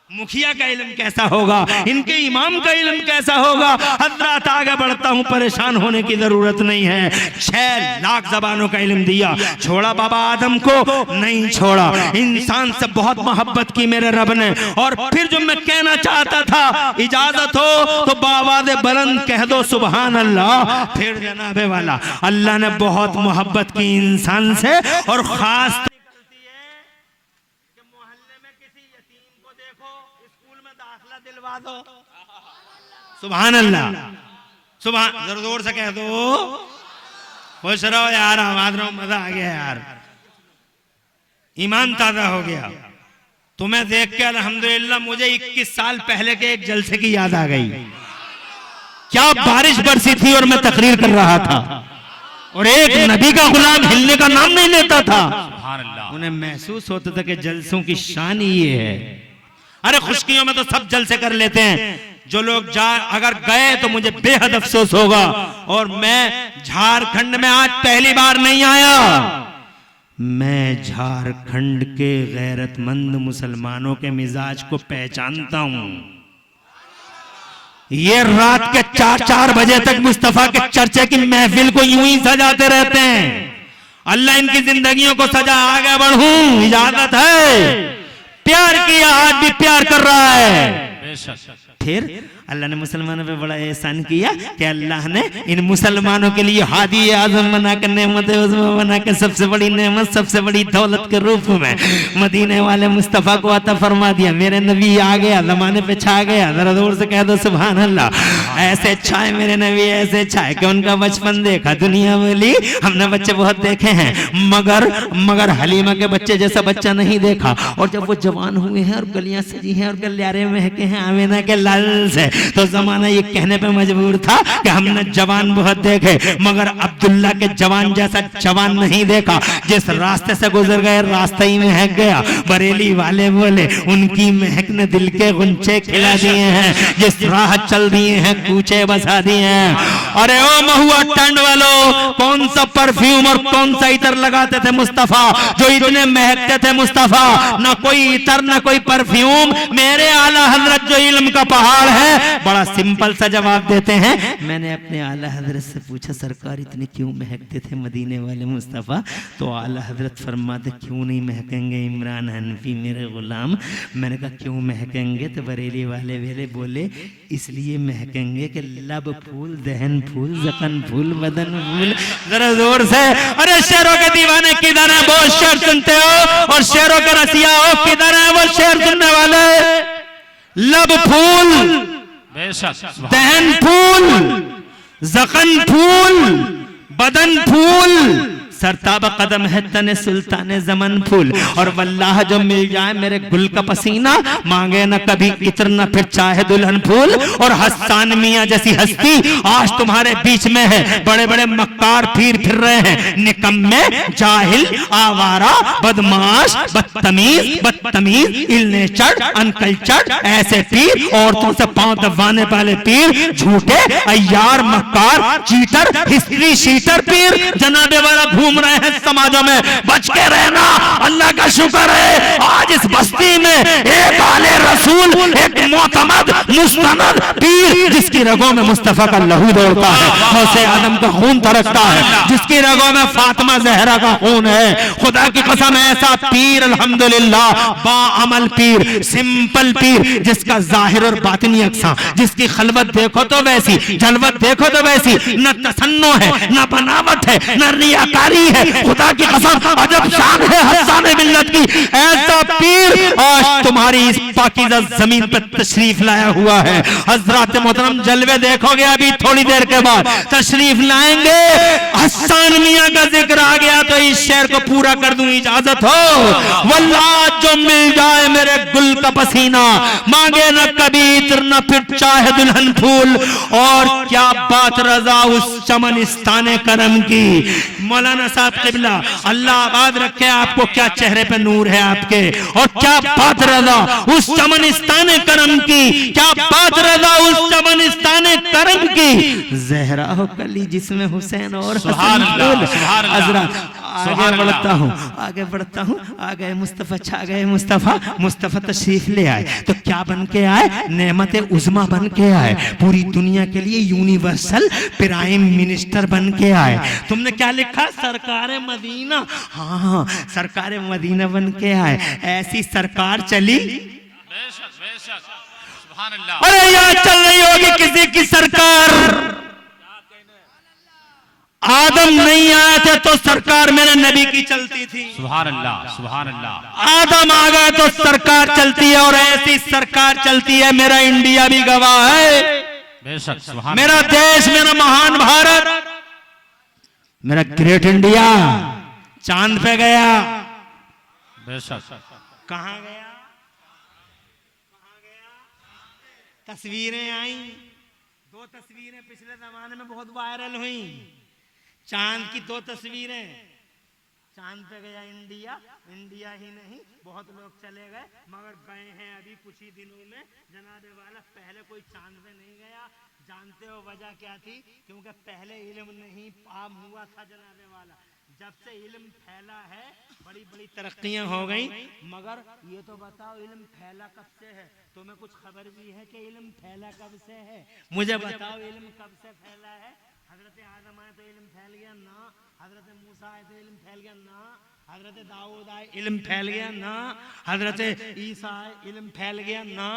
मुखिया का इल्म कैसा होगा, इनके इमाम का इल्म कैसा होगा। हजरत आगे बढ़ता हूं, परेशान होने की जरूरत नहीं है। 6 लाख जबानों का इल्म दिया, छोड़ा बाबा आदम को? नहीं छोड़ा। इंसान से बहुत मोहब्बत की मेरे रब ने। और फिर जो मैं कहना चाहता था, इजाजत हो तो बावाज़े बुलंद कह दो सुभान अल्लाह। फिर जनाबे वाला, अल्लाह ने बहुत मोहब्बत की इंसान से, और खास दिलवा दो। सुभान अल्लाह, सुभान, जोर जोर से कह दो। खुश रहो यार, आवाज रहो, मजा आ गया यार, ईमान ताजा हो गया। तुम्हें देख के अल्हम्दुलिल्लाह मुझे 21 साल पहले के एक जलसे की याद आ गई। क्या बारिश बरसी थी और मैं तकरीर कर रहा था, और एक नबी का गुलाम हिलने का नाम नहीं लेता था। उन्हें महसूस होता था कि जलसों की शान ही ये है। अरे खुशकियों में तो सब जलसे कर लेते हैं, जो लोग अगर गए तो मुझे बेहद अफसोस होगा। और मैं झारखंड में आज पहली बार नहीं आया। मैं झारखंड के गैरतमंद मुसलमानों के मिजाज को पहचानता हूं। ये रात के 4-4 बजे तक मुस्तफा के चर्चे की महफिल को यूं ही सजाते रहते हैं। अल्लाह इनकी जिंदगियों को सजा, आगे बढ़ूं, इजाजत है। प्यार किया, आज भी प्यार कर रहा है। फिर अल्लाह ने मुसलमानों पे बड़ा एहसान किया कि अल्लाह ने इन मुसलमानों के लिए हादी आजम बना कर, नेमत उज़्मा बना कर, सबसे बड़ी नेमत, सबसे बड़ी दौलत के रूप में मदीने वाले मुस्तफ़ा को अता फरमा दिया। मेरे नबी आ गया, जमाने पे छा गया। जरा जोर से कह दो सुभान अल्लाह। ऐसे छाए मेरे नबी, ऐसे छाए कि उनका बचपन देखा। दुनिया में ली हमने बच्चे बहुत देखे हैं, मगर हलीमा के बच्चे जैसा बच्चा नहीं देखा। और जब वो जवान हुए हैं और गलियां सजी हैं और गलियारे महके हैं आमीना के लाल से, तो जमाना ये कहने पे मजबूर था कि हमने जवान बहुत देखे, मगर अब्दुल्ला के जवान जैसा जवान नहीं देखा। जिस रास्ते से गुजर गए रास्ते ही महक गया। बरेली वाले बोले उनकी महक ने दिल के गुंचे खिला दिए हैं। जिस राह चल दिए हैं कूचे बसा दिए हैं। अरे ओ महुआ टंड वालों, कौन सा परफ्यूम और कौन सा इतर लगाते थे मुस्तफा, जो इतने महकते थे मुस्तफा? ना कोई इतर, ना कोई परफ्यूम। मेरे आला हजरत जो इल्म का पहाड़ है, बड़ा सिंपल सा जवाब देते हैं। मैंने अपने आला हजरत से पूछा, सरकार इतने क्यों महकते थे मदीने वाले मुस्तफ़ा? तो आला हजरत फरमाते, क्यों नहीं महकेंगे इमरान हनफी मेरे गुलाम। मैंने कहा क्यों महकेंगे? तो बरेली वाले वेले बोले, इसलिए महकेंगे कि लब फूल, दहन फूल, जकन फूल, बदन फूल। जरा जोर से, अरे शेरों के दीवाने किधर है? वो शेर सुनते हो? और शेरों के रसिया हो किधर है? वो शेर सुनने वाले। लब फूल, दहन फूल, जखन फूल, बदन फूल, सरताब कदम है तने सुल्तान जमन फूल। और वल्लाह जो मिल जाए मेरे गुल का पसीना, मांगे न कभी इत्र न फिर चाहे दुल्हन फूल। और हस्सान मियां जैसी हस्ती आज तुम्हारे बीच में है। बड़े बड़े मक्कार फिर रहे हैं, निकम्मे, जाहिल, आवारा, बदमाश, बदतमीज, इलनेचर, अनकल्चर्ड, ऐसे पीर, औरतों से पांव दबाने वाले पीर, झूठे, अय्यार, मक्कार, चीटर, हिस्ट्री शीटर पीर जनाबे वाला घूम रहे हैं समाजों में। बच के रहना। अल्लाह का शुक्र है आज इस बस्ती में एक आले रसूल, एक मोतमद मुस्तनद पीर, जिसकी रगों में मुस्तफा का लहू दौड़ता है, गौसे आदम का खून तरसता है, जिसकी रगों में फातिमा जहरा का खून है। खुदा की कसम, ऐसा पीर अल्हम्दुलिल्लाह, बाअमल पीर, सिंपल पीर, जिसका जाहिर और बातिनी अक्सा, जिसकी खलवत देखो तो वैसी, जलवत देखो तो वैसी, न तसन्नो है, न बनावट है, न रियाकारी है। खुदा की कसम, अजब शान है हस्सान मिल्लत की। ऐसा पीर आज तुम्हारी इस पाकीज़ा जमीन पर तशरीफ लाया हुआ है। हजरत मोहतरम जलवे देखोगे अभी थोड़ी देर के बाद तशरीफ लाएंगे। हसन मियां का जिक्र आ गया तो इस शेर को पूरा कर दूं, इजाजत हो। वल्लाह जो मिल जाए मेरे गुल का पसीना, मांगे न कभी इत्र न फिर चाहे दुल्हन फूल। और क्या बात रजा उस चमनिस्ताने करम की। मौलाना साहब किबला अल्लाह आबाद रखे आपको, क्या चेहरे पे नूर है आपके। और क्या बात रजा उस चमनिस्ताने करम की, क्या बात रजा उस चमनिस्ताने करम की। जहरा हो कली जिसमें हुसैन और हसन फूल। हजरत आगे बढ़ता हूँ, आगे बढ़ता हूँ। आ गए मुस्तफा, छा गए मुस्तफा। मुस्तफा तशरीफ ले आए तो क्या बन के आए, नेमत उज़्मा बन के आए। पूरी दुनिया के लिए यूनिवर्सल प्राइम मिनिस्टर बन के आए। तुमने क्या लिखा, सरकार मदीना। हाँ, सरकार मदीना बन के आए। ऐसी सरकार चली, बेशक बेशक, सुभान अल्लाह। अरे यहाँ चल रही होगी किसी की सरकार। आदम नहीं आए थे तो सरकार मेरे नबी की चलती थी। सुभान अल्लाह, सुभान अल्लाह। आदम आ गए तो सरकार चलती है, और ऐसी सरकार चलती है। मेरा इंडिया भी गवाह है, बेशक सुभान मेरा देश, मेरा महान भारत, मेरा ग्रेट इंडिया चांद पे गया। बेशक। कहां गया, तस्वीरें आई। दो तस्वीरें पिछले जमाने में बहुत वायरल हुई, चांद की दो तस्वीरें। चांद पे गया इंडिया, इंडिया ही नहीं बहुत लोग चले गए, मगर गए हैं अभी कुछ ही दिनों में जनाबे वाला। पहले कोई चांद पे नहीं गया। जानते हो वजह क्या थी? क्योंकि पहले इल्म नहीं आम हुआ था जनाबे वाला। जब से इल्म फैला है बड़ी बड़ी तरक्कियां हो गई। मगर ये तो बताओ इल्म फैला कब से है? तुम्हें कुछ खबर भी है कि इल्म फैला कब से है? मुझे बताओ इल्म कब से फैला है? हजरत आदम आए तो इल्म फैल गया ना, हजरत मूसा आए तो इल्म फैल गया ना, हजरत दाऊद आए इल्म फैल गया ना, हजरत ईसा आए इल्म फैल गया ना।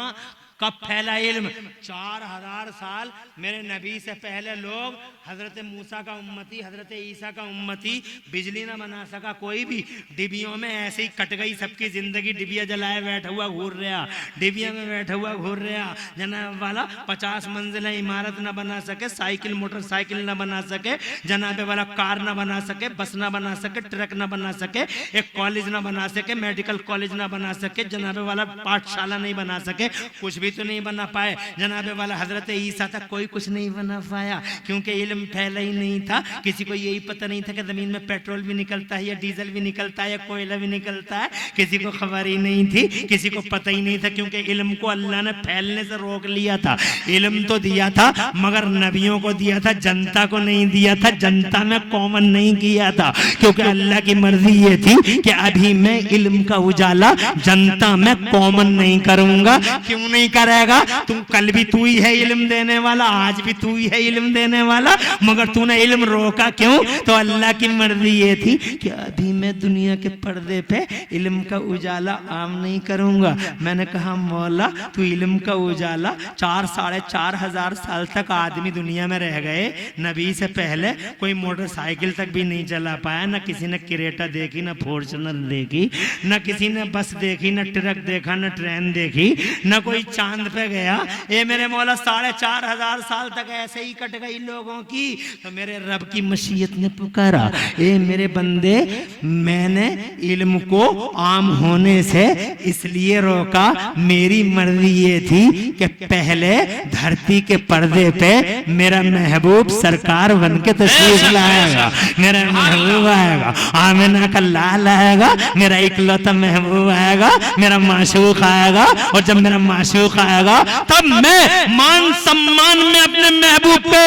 कब फैला इल्म? 4000 साल मेरे नबी से पहले लोग, हजरत मूसा का उम्मती, हजरत ईसा का उम्मती, बिजली ना बना सका कोई भी। डिबियों में ऐसे ही कट गई सबकी जिंदगी। डिबिया जलाए बैठा हुआ घूर रहा, डिबिया में बैठा हुआ घूर रहा जनाब वाला। 50 मंजिलें इमारत ना बना सके, साइकिल मोटरसाइकिल ना बना सके जनाबे वाला, कार ना बना सके, बस ना बना सके, ट्रक ना बना सके, एक कॉलेज ना बना सके, मेडिकल कॉलेज ना बना सके जनाबे वाला, पाठशाला नहीं बना सके, कुछ भी तो नहीं बना पाए जनाबे वाला। हजरत ईसा तक कोई कुछ नहीं बना पाया क्योंकि इल्म फैला ही नहीं था। किसी को यही पता नहीं था कि जमीन में पेट्रोल भी निकलता है, या डीजल भी निकलता है, या कोयला भी निकलता है। किसी को खबर ही नहीं थी, किसी को पता ही नहीं था, क्योंकि इल्म को अल्लाह ने फैलने से रोक लिया था। इल्म तो दिया था मगर नबियों को दिया था, जनता को नहीं दिया था। जनता में कॉमन नहीं किया था, क्योंकि अल्लाह की मर्जी ये थी कि अभी मैं इल्म का उजाला जनता में कॉमन नहीं करूंगा। क्यों नहीं करेगा? तुम कल भी तू ही है इल्म देने वाला, आज भी तू ही है इल्म देने वाला, मगर तूने इल्म रोका क्यों? तो अल्लाह की मर्जी ये थी कि अभी मैं दुनिया के पर्दे पे इल्म का उजाला आम नहीं करूंगा। मैंने कहा मौला तू इल्म का उजाला 4-4.5 साल तक आदमी दुनिया में रह गए, नबी से पहले कोई मोटरसाइकिल तक भी नहीं चला पाया, न किसी ने क्रेटा देखी, न फॉर्च्यूनर देखी, न किसी ने बस देखी, न ट्रक देखा, न ट्रेन देखी, न कोई चांद पे गया। ये मेरे मौला 4.5 साल तक ऐसे ही कट गई लोगों की। तो मेरे रब की मशीयत ने पुकारा, ए मेरे बंदे, मैंने इल्म को आम होने से इसलिए रोका, मेरी मर्जी ये थी कि पहले धरती के पर्दे पे मेरा महबूब सरकार बन के तशरीफ लाएगा, मेरा महबूब आएगा, आमिना का लाल आएगा, मेरा इकलौता महबूब आएगा, मेरा माशूक आएगा। और जब मेरा माशूक आएगा तब मैं मान सम्मान में अपने महबूब पे।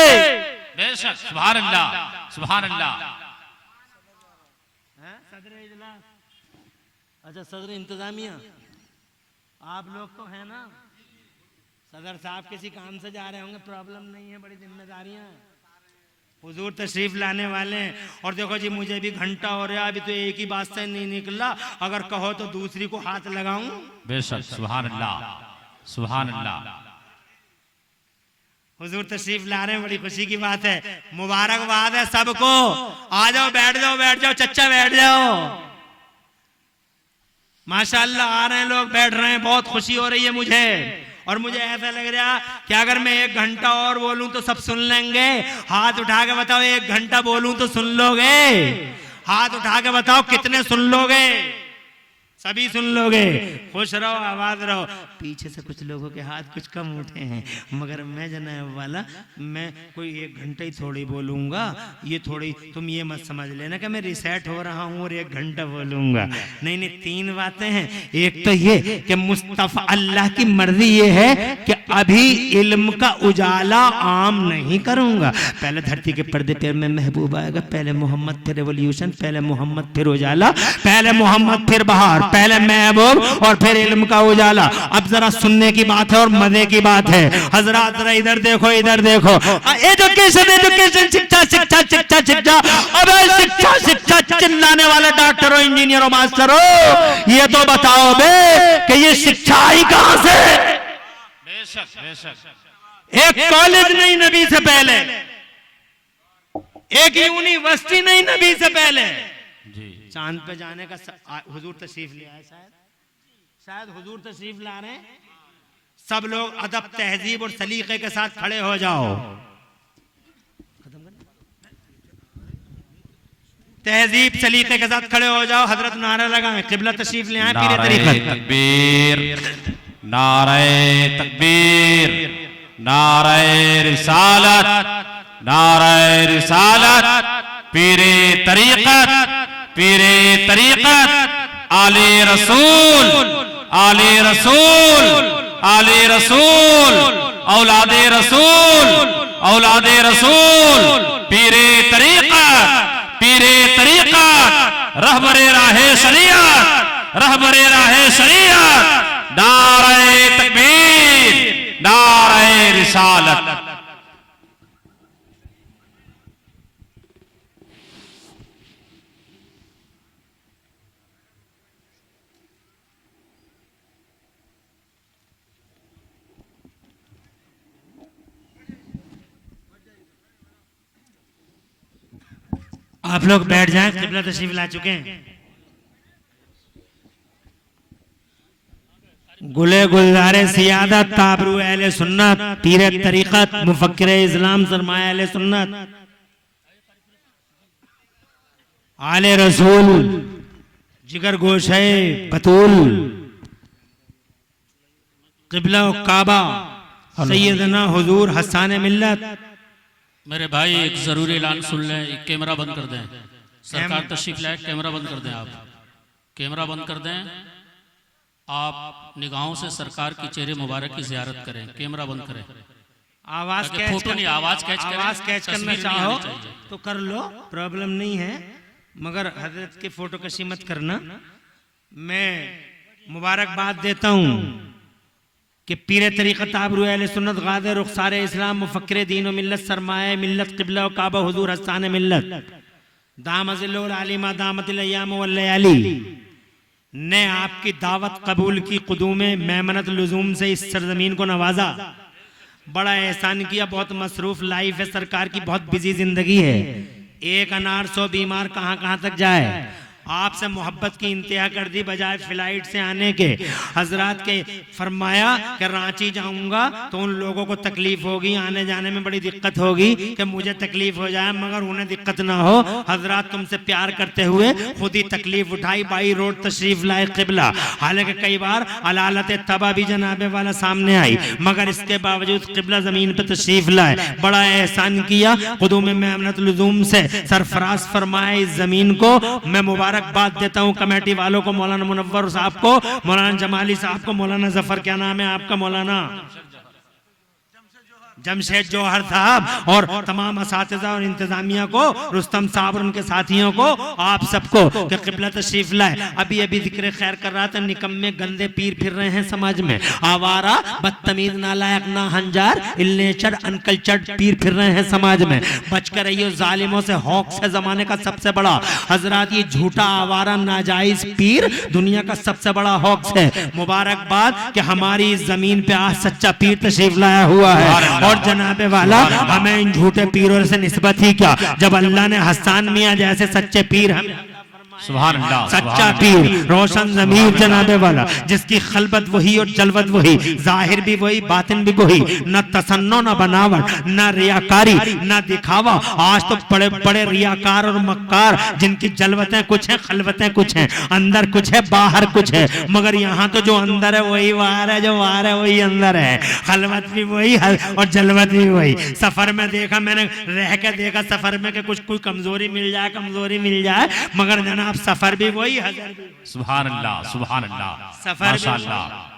बेशक, सुभान अल्लाह, सुभान अल्लाह। सदर इजलास, अच्छा सदर इंतजामिया, आप लोग तो है ना। सदर साहब किसी काम से जा रहे होंगे, प्रॉब्लम नहीं है, बड़ी जिम्मेदारियां हैं। हुजूर तशरीफ लाने वाले हैं। और देखो जी मुझे भी घंटा हो रहा, अभी तो एक ही बात से नहीं निकला, अगर कहो तो दूसरी को हाथ लगाऊं। बेशक, सुभान अल्लाह, सुभान अल्लाह। हुजूर तशरीफ ला रहे हैं, बड़ी खुशी की बात है, मुबारकबाद है सबको। आ जाओ, बैठ जाओ, बैठ जाओ चच्चा, बैठ जाओ। माशाअल्लाह आ रहे हैं लोग, बैठ रहे हैं, बहुत खुशी हो रही है मुझे। और मुझे ऐसा लग रहा कि अगर मैं 1 घंटा और बोलूं तो सब सुन लेंगे। हाथ उठा के बताओ 1 घंटा बोलूं तो सुन लोगे? हाथ उठा के बताओ कितने सुन लोगे? सभी सुन लोगे। खुश रहो, आवाज रहो। पीछे से कुछ लोगों के हाथ कुछ कम उठे हैं, मगर मैं जनाब वाला मैं कोई 1 घंटा ही थोड़ी बोलूंगा। ये थोड़ी तुम ये मत समझ लेना कि मैं रिसेट हो रहा हूँ और 1 घंटा बोलूंगा। नहीं नहीं, 3 बातें हैं। एक तो ये कि मुस्तफा अल्लाह की मर्जी ये है कि अभी इल्म का उजाला आम नहीं करूंगा। पहले धरती के पर्दे पर में महबूब आएगा, पहले मोहम्मद फिर रेवोल्यूशन, पहले मोहम्मद फिर उजाला, पहले मोहम्मद फिर बहार, पहले महबूब और फिर इल्म का उजाला। अब जरा सुनने की बात है और मजे की बात है। हजरात जरा इधर देखो, इधर देखो। एजुकेशन एजुकेशन, शिक्षा शिक्षा शिक्षा शिक्षा। अबे शिक्षा शिक्षा चिल्लाने वाले डॉक्टरों, इंजीनियरों, मास्टरों, ये तो बताओ बे कि ये शिक्षा आई कहां से? बेशक बेशक। एक कॉलेज नहीं नबी से पहले, एक यूनिवर्सिटी नहीं नबी से पहले। चांद पे जाने का हुजूर तशरीफ ले आए, शायद हुजूर तशरीफ ला रहे हैं। सब लोग अदब तहजीब और सलीके के साथ खड़े हो जाओ। तहजीब सलीके के साथ खड़े हो जाओ। हजरत नारा लगाएं, किबला तशरीफ ले आए। पीरे तरीक़त तकबीर, नारे तकबीर, नारे रिसालत, नारे रिसालत, पीरे तरीक़त, पीरे तरीक़त, आले रसूल, आले रसूल, आले रसूल, औलादे रसूल, औलादे रसूल, पीरे तरीक़त, पीरे तरीक़त, रहबरे राहे शरीयत, रहबरे राहे शरीयत, नारे तकबीर, नारे रिसालत। आप लोग बैठ जाएं, किबला तशरीफ ला चुके हैं। गुले गुलजारे सियादत, ताबरू अहले सुन्नत, पीर तरीक़त, मुफक्किर इस्लाम, सरमाया अहले सुन्नत, आले रसूल, जिगर गोशे बतूल, किबला काबा, सैयदना हुजूर हसन मिल्लत। मेरे भाई एक जरूरी ऐलान सुन लें, एक कैमरा बंद कर दें। सरकार तशरीफ लाए, कैमरा बंद कर दें। आप कैमरा बंद कर दें। आप निगाहों से सरकार की चेहरे मुबारक की जियारत करें। कैमरा बंद करें। आवाज कैच फोटो नहीं, आवाज कैच करें। आवाज कैच करना तस्वीर नहीं चाहो आनी चाहिए। तो कर लो, प्रॉब्लम नहीं है, मगर हजरत के फोटो कशी मत करना। मैं मुबारकबाद देता हूँ कि पीरे तरीक़त, आबरू अहले सुन्नत, गादे रुखसार इस्लाम, मुफक्किर दीन व मिल्लत, सरमाए मिल्लत, क़िबला व काबा हुजूर हस्सान मिल्लत, दामज़िल्लुल आलिमा दामतिल अय्याम वल लयाली ने आपकी दावत कबूल की, क़ुदूम मेमनत लुज़ूम से इस सरजमीन को नवाजा, बड़ा एहसान किया। बहुत मसरूफ लाइफ है सरकार की, बहुत बिजी जिंदगी है। एक अनार 100 बीमार कहाँ कहाँ तक जाए। आपसे मोहब्बत की इंतहा कर दी, बजाय फ्लाइट से आने के। हजरात के फरमाया कि रांची जाऊंगा तो उन लोगों को तकलीफ होगी, आने जाने में बड़ी दिक्कत होगी, कि मुझे तकलीफ हो जाए मगर उन्हें दिक्कत ना हो। हजरात तुमसे प्यार करते हुए खुद ही तकलीफ उठाई, बाई रोड तशरीफ लाए किबला। हालांकि कई बार अलालत तबा भी जनाबे वाला सामने आई, मगर इसके बावजूद किबला जमीन पर तशरीफ लाए, बड़ा एहसान किया। क़ुदूम मेमनत लुज़ूम से सरफराज फरमाए इस जमीन को। मैं मुबारकबाद देता हूं कमेटी वालों को, मौलाना मुनव्वर साहब को, मौलाना जमाली साहब को, मौलाना जफर, क्या नाम है आपका मौलाना? जमशेद जोहर साहब, और तमाम असातिज़ा और इंतजामिया को, रुस्तम साहब और उनके साथियों को, आप सबको कि किबला तशरीफ लाए। अभी अभी जिक्र खैर कर रहा था, निकम्मे गंदे पीर फिर रहे हैं समाज में, आवारा बदतमीज नालायक ना हंजार इल्लेचर अनकल्चर्ड पीर फिर रहे हैं समाज में। बच कर रहिए जालिमों से, हॉक्स है जमाने का सबसे बड़ा। हजरात ये झूठा आवारा नाजायज पीर दुनिया का सबसे बड़ा हॉक्स है। मुबारकबाद कि हमारी इस जमीन पे आज सच्चा पीर तशरीफ लाया हुआ है। और जनाबे वाला हमें इन झूठे पीरों से निस्बत ही क्या, जब अल्लाह ने हसन मियां जैसे सच्चे पीर हम सुभान अल्लाह, सच्चा सुभान पीर, रोशन ज़मीर जनाबे वाला, जिसकी खलबत वही और जलवत वही, जाहिर भी वही बातिन भी वही, न तसन्नो न बनावट, न रियाकारी न दिखावा। आज तो बड़े बड़े रियाकार और मक्कार जिनकी जलवतें कुछ हैं, खलबतें कुछ हैं, अंदर कुछ है बाहर कुछ है, मगर यहाँ तो जो अंदर है वही बाहर है, जो बाहर है वही अंदर है, खलबत भी वही और जलवत भी वही। सफर में देखा मैंने, रह के देखा सफर में कि कुछ कोई कमजोरी मिल जाए, मगर जनाब सफर भी वही, हजर भी वही। सुभान अल्लाह, सुभान अल्लाह, सफर भी माशाअल्लाह।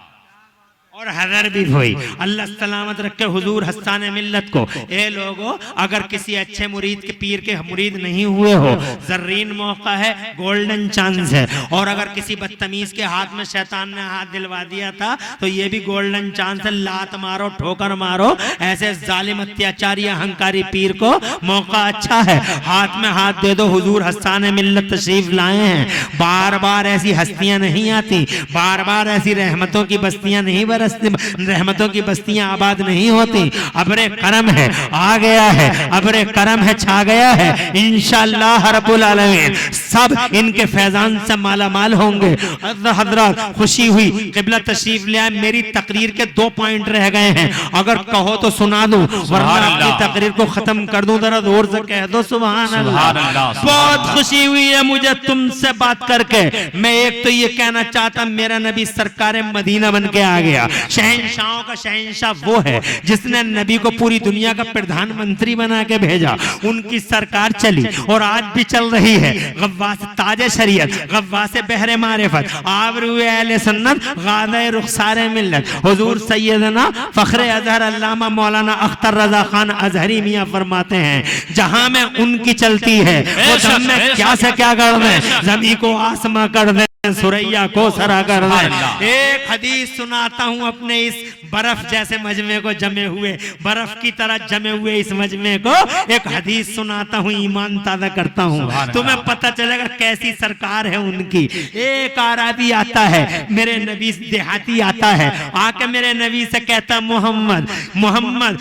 और हजर भी वही। अल्लाह सलामत रखे हुजूर हस्तान मिल्लत को। ए लोगो, अगर किसी अच्छे मुरीद के पीर के मुरीद नहीं हुए हो, जर्रीन मौका है, गोल्डन चांस है। और अगर किसी बदतमीज के हाथ में शैतान ने हाथ दिलवा दिया था तो ये भी गोल्डन चांस है, लात मारो ठोकर मारो ऐसे जालिम अत्याचारी अहंकारी पीर को, मौका अच्छा है, हाथ में हाथ दे दो। हुजूर हस्तान मिल्लत तशरीफ लाए हैं, बार बार ऐसी हस्तियां नहीं आती, बार बार ऐसी रहमतों की बस्तियां नहीं रहमतों की बस्तियां आबाद नहीं होती। अबरे करम है, आ गया है, अबरे करम है, छा गया है, इंशाअल्लाह रब्बुल आलमीन सब इनके फैजान से माला माल होंगे। हजरत खुशी हुई, किबला तशरीफ ले आए। मेरी तकरीर के 2 पॉइंट रह गए हैं, अगर कहो तो सुना दूं, वरना अपनी तकरीर को खत्म कर दूं। जरा जोर से कह दो सुभान अल्लाह। बहुत खुशी हुई है मुझे तुमसे बात करके। मैं एक तो ये कहना चाहता, मेरा नबी सरकार मदीना बन के आ गया। शहंशाहों का शहंशाह वो है जिसने नबी को पूरी दुनिया का प्रधानमंत्री बना के भेजा। उनकी सरकार चली और आज भी चल रही है। गव्वास ताजे शरीयत, गव्वास बहरे मारिफत, आबरूए अहले सुन्नत, गाज़े रुखसारे मिल्लत, हुजूर सैयदना फखरे अजहर अल्लामा मौलाना अख्तर रजा खान अजहरी मियां फरमाते हैं, जहां में उनकी चलती है वो दम में क्या से क्या कर दे, जमी को आसमां कर दे, सुरैया को सरा कर दे। एक हदीस सुनाता हूं अपने इस बर्फ जैसे मजमे को, जमे हुए बर्फ की तरह जमे हुए इस मजमे को एक हदीस सुनाता हूं, ईमान ताज़ा करता हूं, तुम्हें पता चलेगा कैसी सरकार है उनकी। एक आराबी आता है, मेरे नबी देहाती आता है, आके मेरे नबी से कहता, मोहम्मद मोहम्मद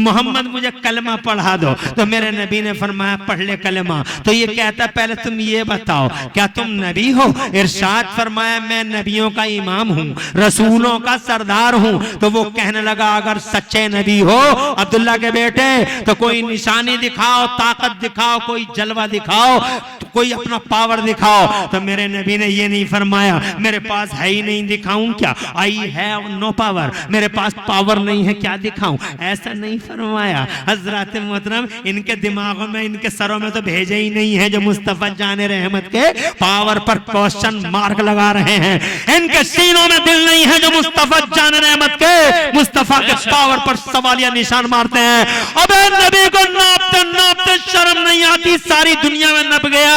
मोहम्मद मुझे कलमा पढ़ा दो। तो मेरे नबी ने फरमाया पढ़ ले कलमा। तो ये कहता, पहले तुम ये बताओ क्या तुम नबी हो? इरशाद फरमाया मैं नबियों का इमाम हूँ, रसूलों का सरदार हूँ। तो वो कहने लगा अगर सच्चे नबी हो अब्दुल्ला के बेटे तो कोई निशानी दिखाओ, ताकत दिखाओ, कोई जलवा दिखाओ, तो कोई अपना पावर दिखाओ। तो मेरे नबी ने ये नहीं फरमाया मेरे पास है ही नहीं, दिखाऊं क्या? आई हैव नो पावर, मेरे पास पावर नहीं है, क्या दिखाऊं? ऐसा नहीं फरमाया। हजरत मोहतरम इनके दिमागों में, इनके सरों में तो भेजे ही नहीं है जो मुस्तफा जाने रहमत के पावर पर क्वेश्चन मार्क लगा रहे हैं। इनके सीनों में दिल नहीं है जो मुस्तफा जान रहमत के, मुस्तफा के पावर पर सवालिया निशान मारते हैं। अबे नबी को नापते नापते शर्म नहीं आती, सारी दुनिया में नप गया,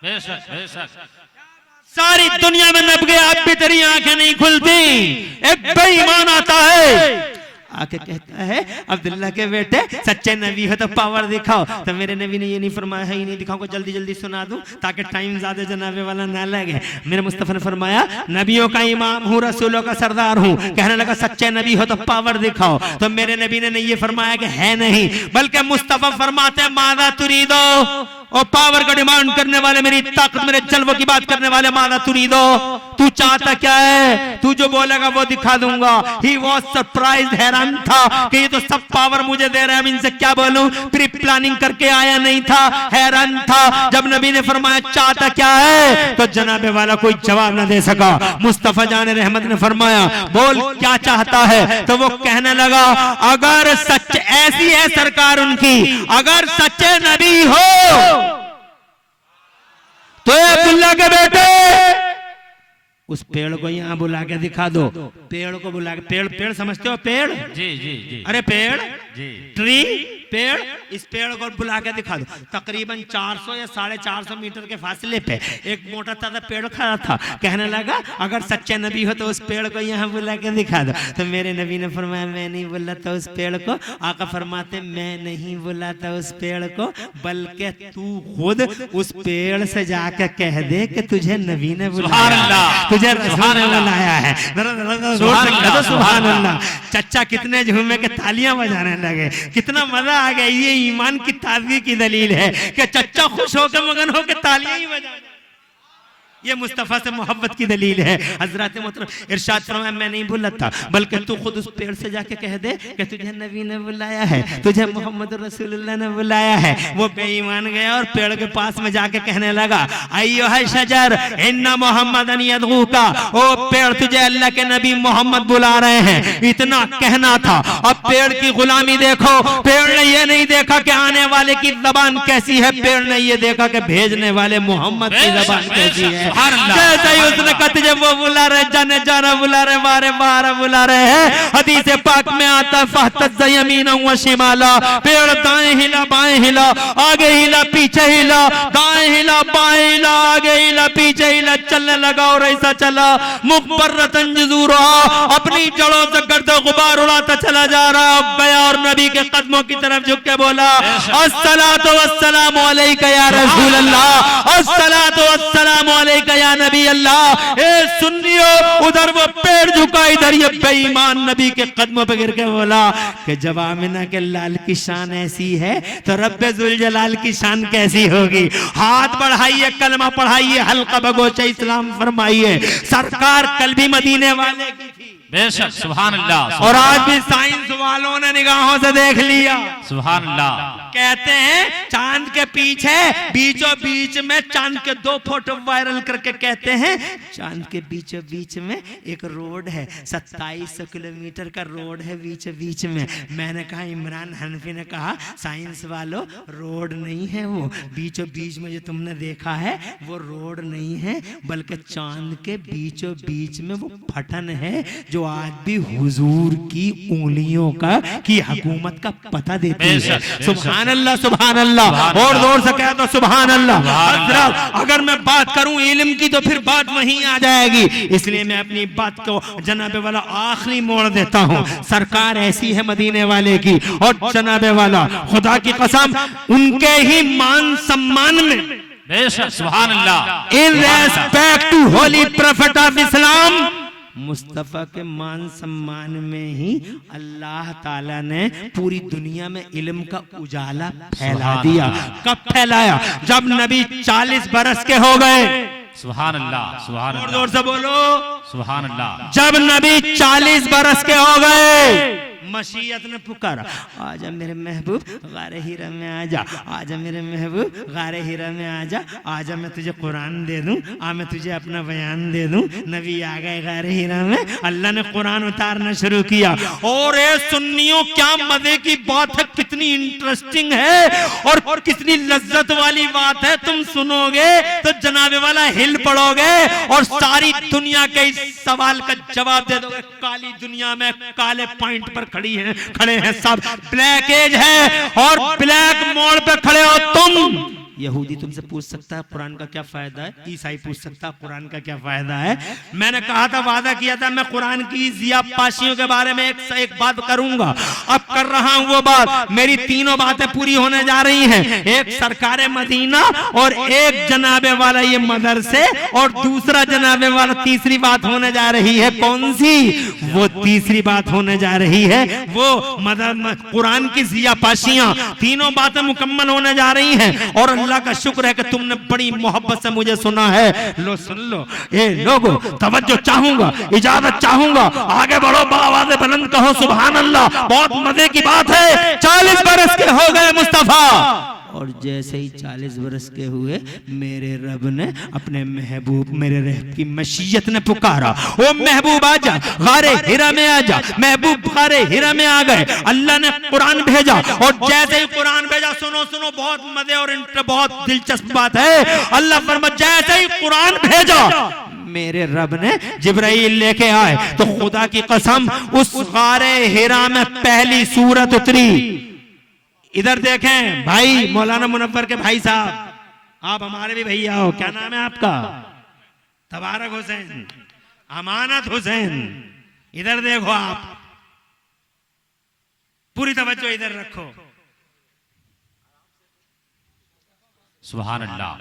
बेशक बेशक, सारी दुनिया में नप गया, अब भी तेरी आंखें नहीं खुलती। एक बेईमान आता है आके कहता है अब्दुल्ला के बेटे सच्चे नबी हो तो पावर दिखाओ। तो मेरे नबी ने ये नहीं फरमाया है ही नहीं दिखाऊं, जल्दी जल्दी सुना दूं ताकि टाइम ज्यादा जनाबे वाला ना लगे। मेरे मुस्तफा ने फरमाया नबियों का इमाम हूँ, रसूलों का सरदार हूँ। कहने लगा सच्चे नबी हो तो पावर दिखाओ। तो मेरे नबी ने ये फरमाया कि है नहीं, बल्कि मुस्तफा फरमाते हैं मादा तुरीदो, और पावर का डिमांड करने वाले, मेरी ताकत मेरे जलवों की बात करने वाले, मादा तुरीदो, तू चाहता क्या है? तू जो बोलेगा वो दिखा दूंगा। ही वॉज सरप्राइज, हैरान था कि ये तो सब पावर मुझे दे रहे हैं, इनसे क्या बोलूं? प्री प्लानिंग करके आया नहीं था, हैरान था। जब नबी ने फरमाया चाहता क्या है तो जनाबे वाला कोई जवाब न दे सका। मुस्तफा जान रहमत ने फरमाया बोल क्या चाहता है? तो वो कहने लगा अगर सच ऐसी है सरकार उनकी, अगर सच्चे नबी हो तो अब्दुल्ला के बेटे उस पेड़ को यहाँ बुला के दिखा दो। पेड़ को बुला के, पेड़ समझते हो? पेड़, जी जी जी, अरे पेड़, जी, ट्री, पेड़, इस पेड़ को बुला के दिखा दो। तकरीबन 400 या 450 मीटर के फासले पे एक मोटा ताजा पेड़ खड़ा था। कहने लगा अगर सच्चे नबी हो तो उस पेड़ को यहाँ बुला के दिखा दो। तो मेरे नबी ने फरमाया मैं नहीं बुलाता उस पेड़ को। आका फरमाते मैं नहीं बुलाता उस पेड़ को, बल्कि तू खुद उस पेड़ से जाकर कह दे कि तुझे नबी ने बुलाया, तुझे रसूल ने बुलाया है। सुभान अल्लाह। चच्चा कितने झूमे के तालियां बजाने लगे, कितना मजा आ गया। ये ईमान की ताजगी की दलील है कि चच्चा खुश होकर मगन होकर तालियां ही बजा। ये मुस्तफा से मोहब्बत की दलील है। हजरत मोहतरम इरशाद फरमाया, मैं नहीं भूला था, बल्कि तू खुद उस पेड़ से जाके कह दे कि तुझे नबी ने बुलाया है, तुझे मोहम्मद रसूलुल्लाह ने बुलाया है। वो बेईमान गया और पेड़ के पास में जाके कहने लगा, अय्यो है शजर इन्ना मोहम्मदन यदऊका, ओ पेड़ तुझे अल्लाह के नबी मोहम्मद बुला रहे हैं। इतना कहना था। अब पेड़ की गुलामी देखो, पेड़ ने ये नहीं देखा कि आने वाले की जबान कैसी है, पेड़ ने ये देखा कि भेजने वाले मोहम्मद की जबान कैसी है। जैसे ही उसने कहा तुझे वो बुला रहे, जाने जाना बुला रहे, बारे बारह बुला रहे हैं। हदीस पाक में आता फहतज़ यमीना व शिमाला, पेड़ दाएं हिला बाएं हिला, आगे हिला पीछे हिला, दाएं हिला बाएं हिला, आगे हिला पीछे हिला, चलने लगा और ऐसा चला। मुक़बर्रतन जज़ूरा, अपनी जड़ों से गर्द गुबार उड़ाता चला जा रहा। अब गया और नबी के कदमों की तरफ झुक के बोला, अस्सलातु वस्सलामु अलैका या रसूल अल्लाह, अस्सलातु वस्सलामु अलैका या नबी अल्लाह। ए सुन्नियो, उधर वो पेड़ झुका, इधर ये बेईमान नबी के कदमों पे गिर के बोला कि जब आमिना के लाल की शान ऐसी है तो रब्बे जुल जलाल की शान कैसी होगी। हाथ बढ़ाइए, कलमा पढ़ाइए, हल्का बगोचा इस्लाम फरमाइए। सरकार कल भी मदीने वाले की थी, बेशक, सुभान अल्लाह। और आज भी साइंस वालों ने निगाहों से देख लिया। सुभान अल्लाह। कहते हैं चांद के पीछे बीचों बीच में चांद के 2 फोटो वायरल करके कहते हैं चांद के बीचों बीच में एक रोड है, 2700 किलोमीटर का रोड है बीचों बीच में। मैंने कहा, इमरान हनफी ने कहा, साइंस वालों रोड नहीं है वो, बीचों बीच में जो तुमने देखा है वो रोड नहीं है, बल्कि चांद के बीचों बीच में वो फटन है जो आज भी हुजूर की उंगलियों का की हुकूमत का पता देती है। सुभान अल्लाह, सुभान अल्लाह। और जोर से कह दो सुभान अल्लाह। हज़रत, अगर मैं बात करूं इल्म की तो फिर बात वहीं आ जाएगी, इसलिए मैं अपनी बात को जनाबे वाला आखिरी मोड़ देता हूं। सरकार ऐसी है मदीने वाले की, और जनाबे वाला खुदा की कसम उनके ही मान सम्मान में, बेशक, सुभान अल्लाह, in respect to holy prophet of Islam, Mustafa के मान सम्मान में ही अल्लाह ताला ने पूरी दुनिया में इल्म का उजाला फैला दिया। कब फैलाया? जब नबी 40 बरस के हो गए। सुभान अल्लाह, सुभान और अल्लाह, जोर से बोलो सुभान अल्लाह। जब नबी 40 बरस के हो गए, मशीयत ने पुकारा, आजा मेरे महबूब गारे हीरा में आजा, आजा मेरे महबूब गारे हीरा में आजा, आजा मैं तुझे कुरान दे दूं, मैं तुझे अपना बयान दे दूं। नबी आ गए गारे हीरा में, अल्लाह ने कुरान उतारना शुरू किया। और ये सुन्नियों, क्या मजे की बात है, कितनी इंटरेस्टिंग है और कितनी लज्जत वाली बात है। तुम सुनोगे तो जनाबे वाला हिल पड़ोगे और सारी दुनिया के इस सवाल का जवाब दे दोगे। काली दुनिया में काले पॉइंट पर खड़े हैं सब, ब्लैक एज है और ब्लैक मोड़ पे खड़े हो तुम। यहूदी तुमसे पूछ सकता है कुरान का क्या फायदा है, ईसाई पूछ सकता है कुरान का क्या फायदा है। मैंने कहा था, वादा किया था, मैं कुरान की जिया पाशियों के बारे में एक से एक बात करूंगा। अब कर रहा हूं वो बात। मेरी तीनों बातें पूरी होने जा रही हैं। एक सरकारे मदीना, और एक जनाबे वाला ये मदरसे, और दूसरा जनाबे वाला तीसरी बात होने जा रही है। कौन सी? वो तीसरी बात होने जा रही है वो कुरान की जिया पाशियां। तीनों बातें मुकम्मल होने जा रही हैं और अल्लाह का शुक्र है कि तुमने बड़ी मोहब्बत से मुझे सुना है। लो सुन लो, ये लोगों तवज्जो चाहूंगा, इजाजत चाहूंगा, आगे बढ़ो, आवाज़ बुलंद कहो सुभान अल्लाह। बहुत मजे की बात है। 40 बरस के हो गए मुस्तफा, और जैसे ही 40 बरस के हुए, मेरे रब ने अपने महबूब, मेरे रब की मशीयत ने पुकारा, ओ महबूब आजा, गारे हिरा में आजा। महबूब गारे हिरा में आ गए। अल्लाह ने कुरान भेजा, और जैसे ही कुरान भेजा, सुनो सुनो, बहुत मजे और बहुत दिलचस्प बात है। अल्लाह फरमा, जैसे ही कुरान भेजा, मेरे रब ने जिब्राइल लेके आए, तो खुदा की कसम उस गारे हिरा में पहली सूरत उतरी। इधर देखें भाई, मौलाना मुनव्वर के भाई साहब, आप हमारे भी भैया हो, क्या नाम है आपका? तबारक हुसैन, अमानत हुसैन। इधर देखो, आप पूरी तवज्जो इधर रखो। सुभान अल्लाह,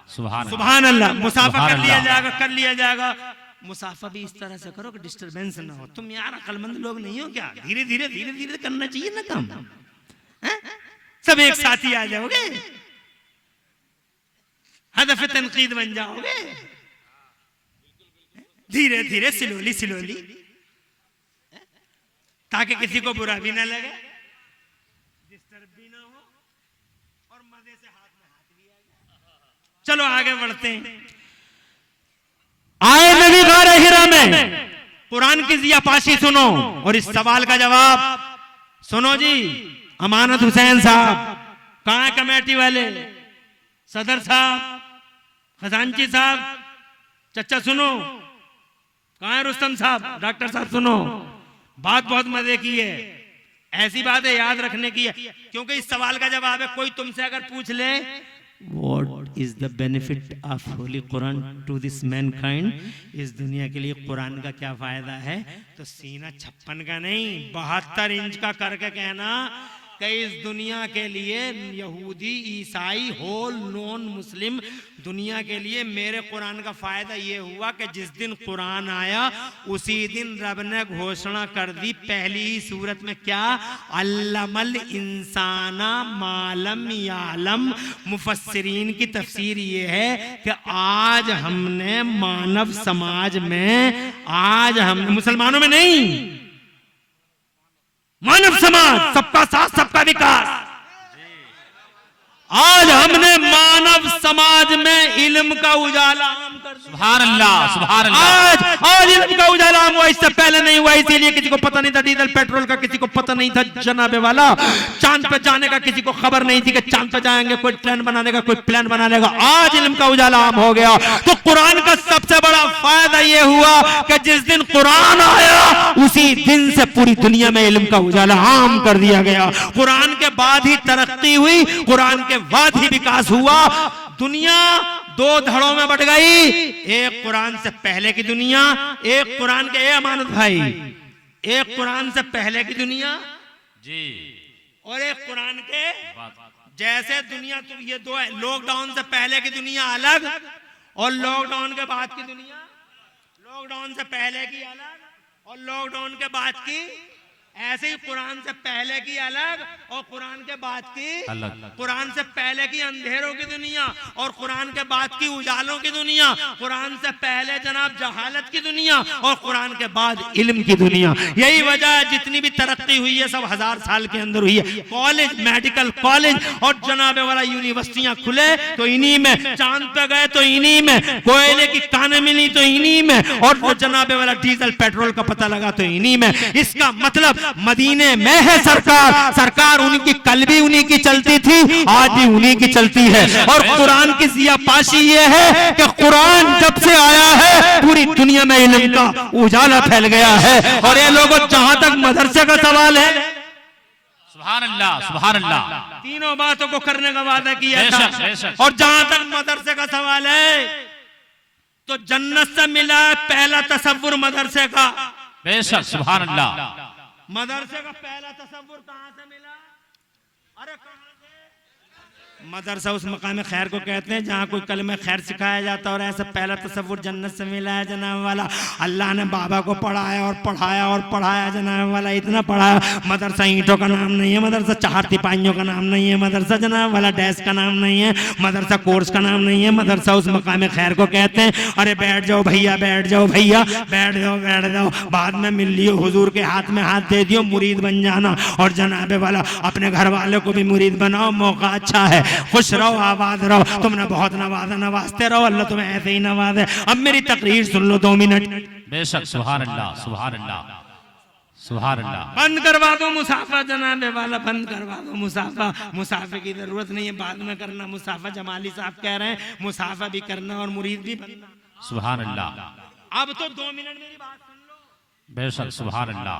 सुभान अल्लाह। मुसाफा कर लिया जाएगा, कर लिया जाएगा। मुसाफा भी इस तरह से करो कि डिस्टरबेंस ना हो। तुम यार अक्लमंद लोग नहीं हो क्या? धीरे धीरे धीरे धीरे करना चाहिए ना काम। सब एक साथ ही आ जाओगे, हदफ तनकीद बन जाओगे। धीरे धीरे स्लोली स्लोली, ताकि किसी को बुरा भी ना लगे, डिस्टर्ब भी ना हो और मजे से हाथ में हाथ भी आ जाए। चलो आगे बढ़ते हैं। आए नबी गारे हिरा में, कुरान की ज़ियापाशी सुनो और इस सवाल का जवाब सुनो जी। अमानत हुसैन साहब, कहां है कमेटी वाले, सदर साहब, खजांची साहब, चचा सुनो, कहां है रुस्तम साहब, डॉक्टर साहब सुनो। बात बहुत मजे की है, ऐसी बातें याद रखने की है, क्योंकि इस सवाल का जवाब है, कोई तुमसे अगर पूछ ले What is the benefit of holy Quran to this mankind? इस दुनिया के लिए कुरान का क्या फायदा है, तो सीना 56 का नहीं 72 इंच का करके कहना कि इस दुनिया के लिए, यहूदी ईसाई होल नॉन मुस्लिम दुनिया के लिए मेरे कुरान का फायदा ये हुआ कि जिस दिन कुरान आया उसी दिन रब ने घोषणा कर दी पहली ही सूरत में, क्या, अल्लमल इंसाना मालम यालम। मुफस्सिरीन की तफसीर ये है कि आज हमने मानव समाज में, आज हम मुसलमानों में नहीं, मानव समाज, सबका साथ सबका विकास, आज हमने मानव समाज में इल्म का उजाला आम कर दिया। सुभान अल्लाह, सुभान अल्लाह। आज इल्म का उजाला आम हुआ, इससे पहले नहीं हुआ, इसीलिए किसी को पता नहीं था डीजल पेट्रोल का, किसी को पता नहीं था जनाबे वाला चांद पे जाने का, किसी को खबर नहीं थी कि चांद पे जाएंगे, कोई ट्रेन बनाने का, कोई प्लान बनाने का। आज इल्म का उजाला आम हो गया। तो कुरान का सबसे बड़ा फायदा यह हुआ कि जिस दिन कुरान आया उसी दिन से पूरी दुनिया में इल्म का उजाला आम कर दिया गया। कुरान के बाद ही तरक्की हुई, कुरान के बाद ही विकास हुआ। दुनिया दो धड़ों में बट गई, एक कुरान से पहले की दुनिया, एक कुरान के, अमानत भाई, एक कुरान से पहले की दुनिया जी, और एक कुरान के जैसे दुनिया। तो ये दो है, लॉकडाउन से पहले की दुनिया अलग और लॉकडाउन के बाद की दुनिया, लॉकडाउन से पहले की अलग और लॉकडाउन के बाद की, ऐसे ही कुरान से पहले की अलग और कुरान के बाद की अलग। कुरान से पहले की अंधेरों की दुनिया और कुरान के बाद की उजालों की दुनिया, कुरान से पहले जनाब जहालत की दुनिया और कुरान के बाद इल्म की दुनिया। यही वजह है जितनी भी तरक्की हुई है सब 1000 साल के अंदर हुई है। कॉलेज, मेडिकल कॉलेज और जनाबे वाला यूनिवर्सिटियां खुले तो इन्हीं में, चांद पे गए तो इन्हीं में, कोयले की कानें मिली तो इन्हीं में, और वो जनाबे वाला डीजल पेट्रोल का पता लगा तो इन्हीं में। इसका मतलब मदीने में है सरकार, सरकार उनकी कल भी उन्हीं की चलती थी, आज भी उन्हीं की चलती है। और कुरान की ज़ियापाशी ये है कि कुरान जब से आया है पूरी दुनिया में इल्म का उजाला फैल गया है। और ये लोगों, जहां तक मदरसे का सवाल है, सुभान अल्लाह, सुभान अल्लाह। तीनों बातों को करने का वादा किया बेशक, था। बेशक। और जहां तक मदरसे का सवाल है तो जन्नत से मिला पहला तसव्वुर मदरसे का। बेशक, सुभान अल्लाह। मदरसे का पहला तसव्वुर कहां से मिला? अरे कहां से? मदरसा उस मकाम खैर को कहते हैं जहाँ कोई कलमे खैर सिखाया जाता है। और ऐसा पहला तसव्वुर जन्नत से मिला है जनाब वाला। अल्लाह ने बाबा को पढ़ाया और पढ़ाया और पढ़ाया जनाब वाला, इतना पढ़ाया। मदरसा ईंटों का नाम नहीं है, मदरसा चार तिपाहियों का नाम नहीं है, मदरसा जनाब वाला डेस्क का नाम नहीं है, मदरसा कोर्स का नाम नहीं है। मदरसा उस मकाम खैर को कहते हैं। अरे बैठ जाओ भैया, बैठ जाओ भैया, बैठ जाओ, बैठ जाओ, बाद में मिल लियो, हुजूर के हाथ में हाथ दे दियो, मुरीद बन जाना। और जनाबे वाला अपने घर वाले को भी मुरीद बनाओ, मौका अच्छा है, खुश रहो, आबाद रहो। तुमने बहुत नवाजा, नवाजते रहो, अल्लाह तुम्हें ऐसे ही नवाजे। अब मेरी तकरीर सुन लो 2 मिनट। बेशक, सुभान अल्लाह, सुभान अल्लाह, सुभान अल्लाह। बंद करवा दो मुसाफा जनाबे वाला, बंद करवा दो मुसाफा। मुसाफे की जरूरत नहीं है, बाद में करना मुसाफा। जमाली साहब कह रहे हैं मुसाफा भी करना और मुरीद भी बनना। सुभान अल्लाह। अब तो 2 मिनट मेरी बात सुन लो। बेशक, सुभान अल्लाह।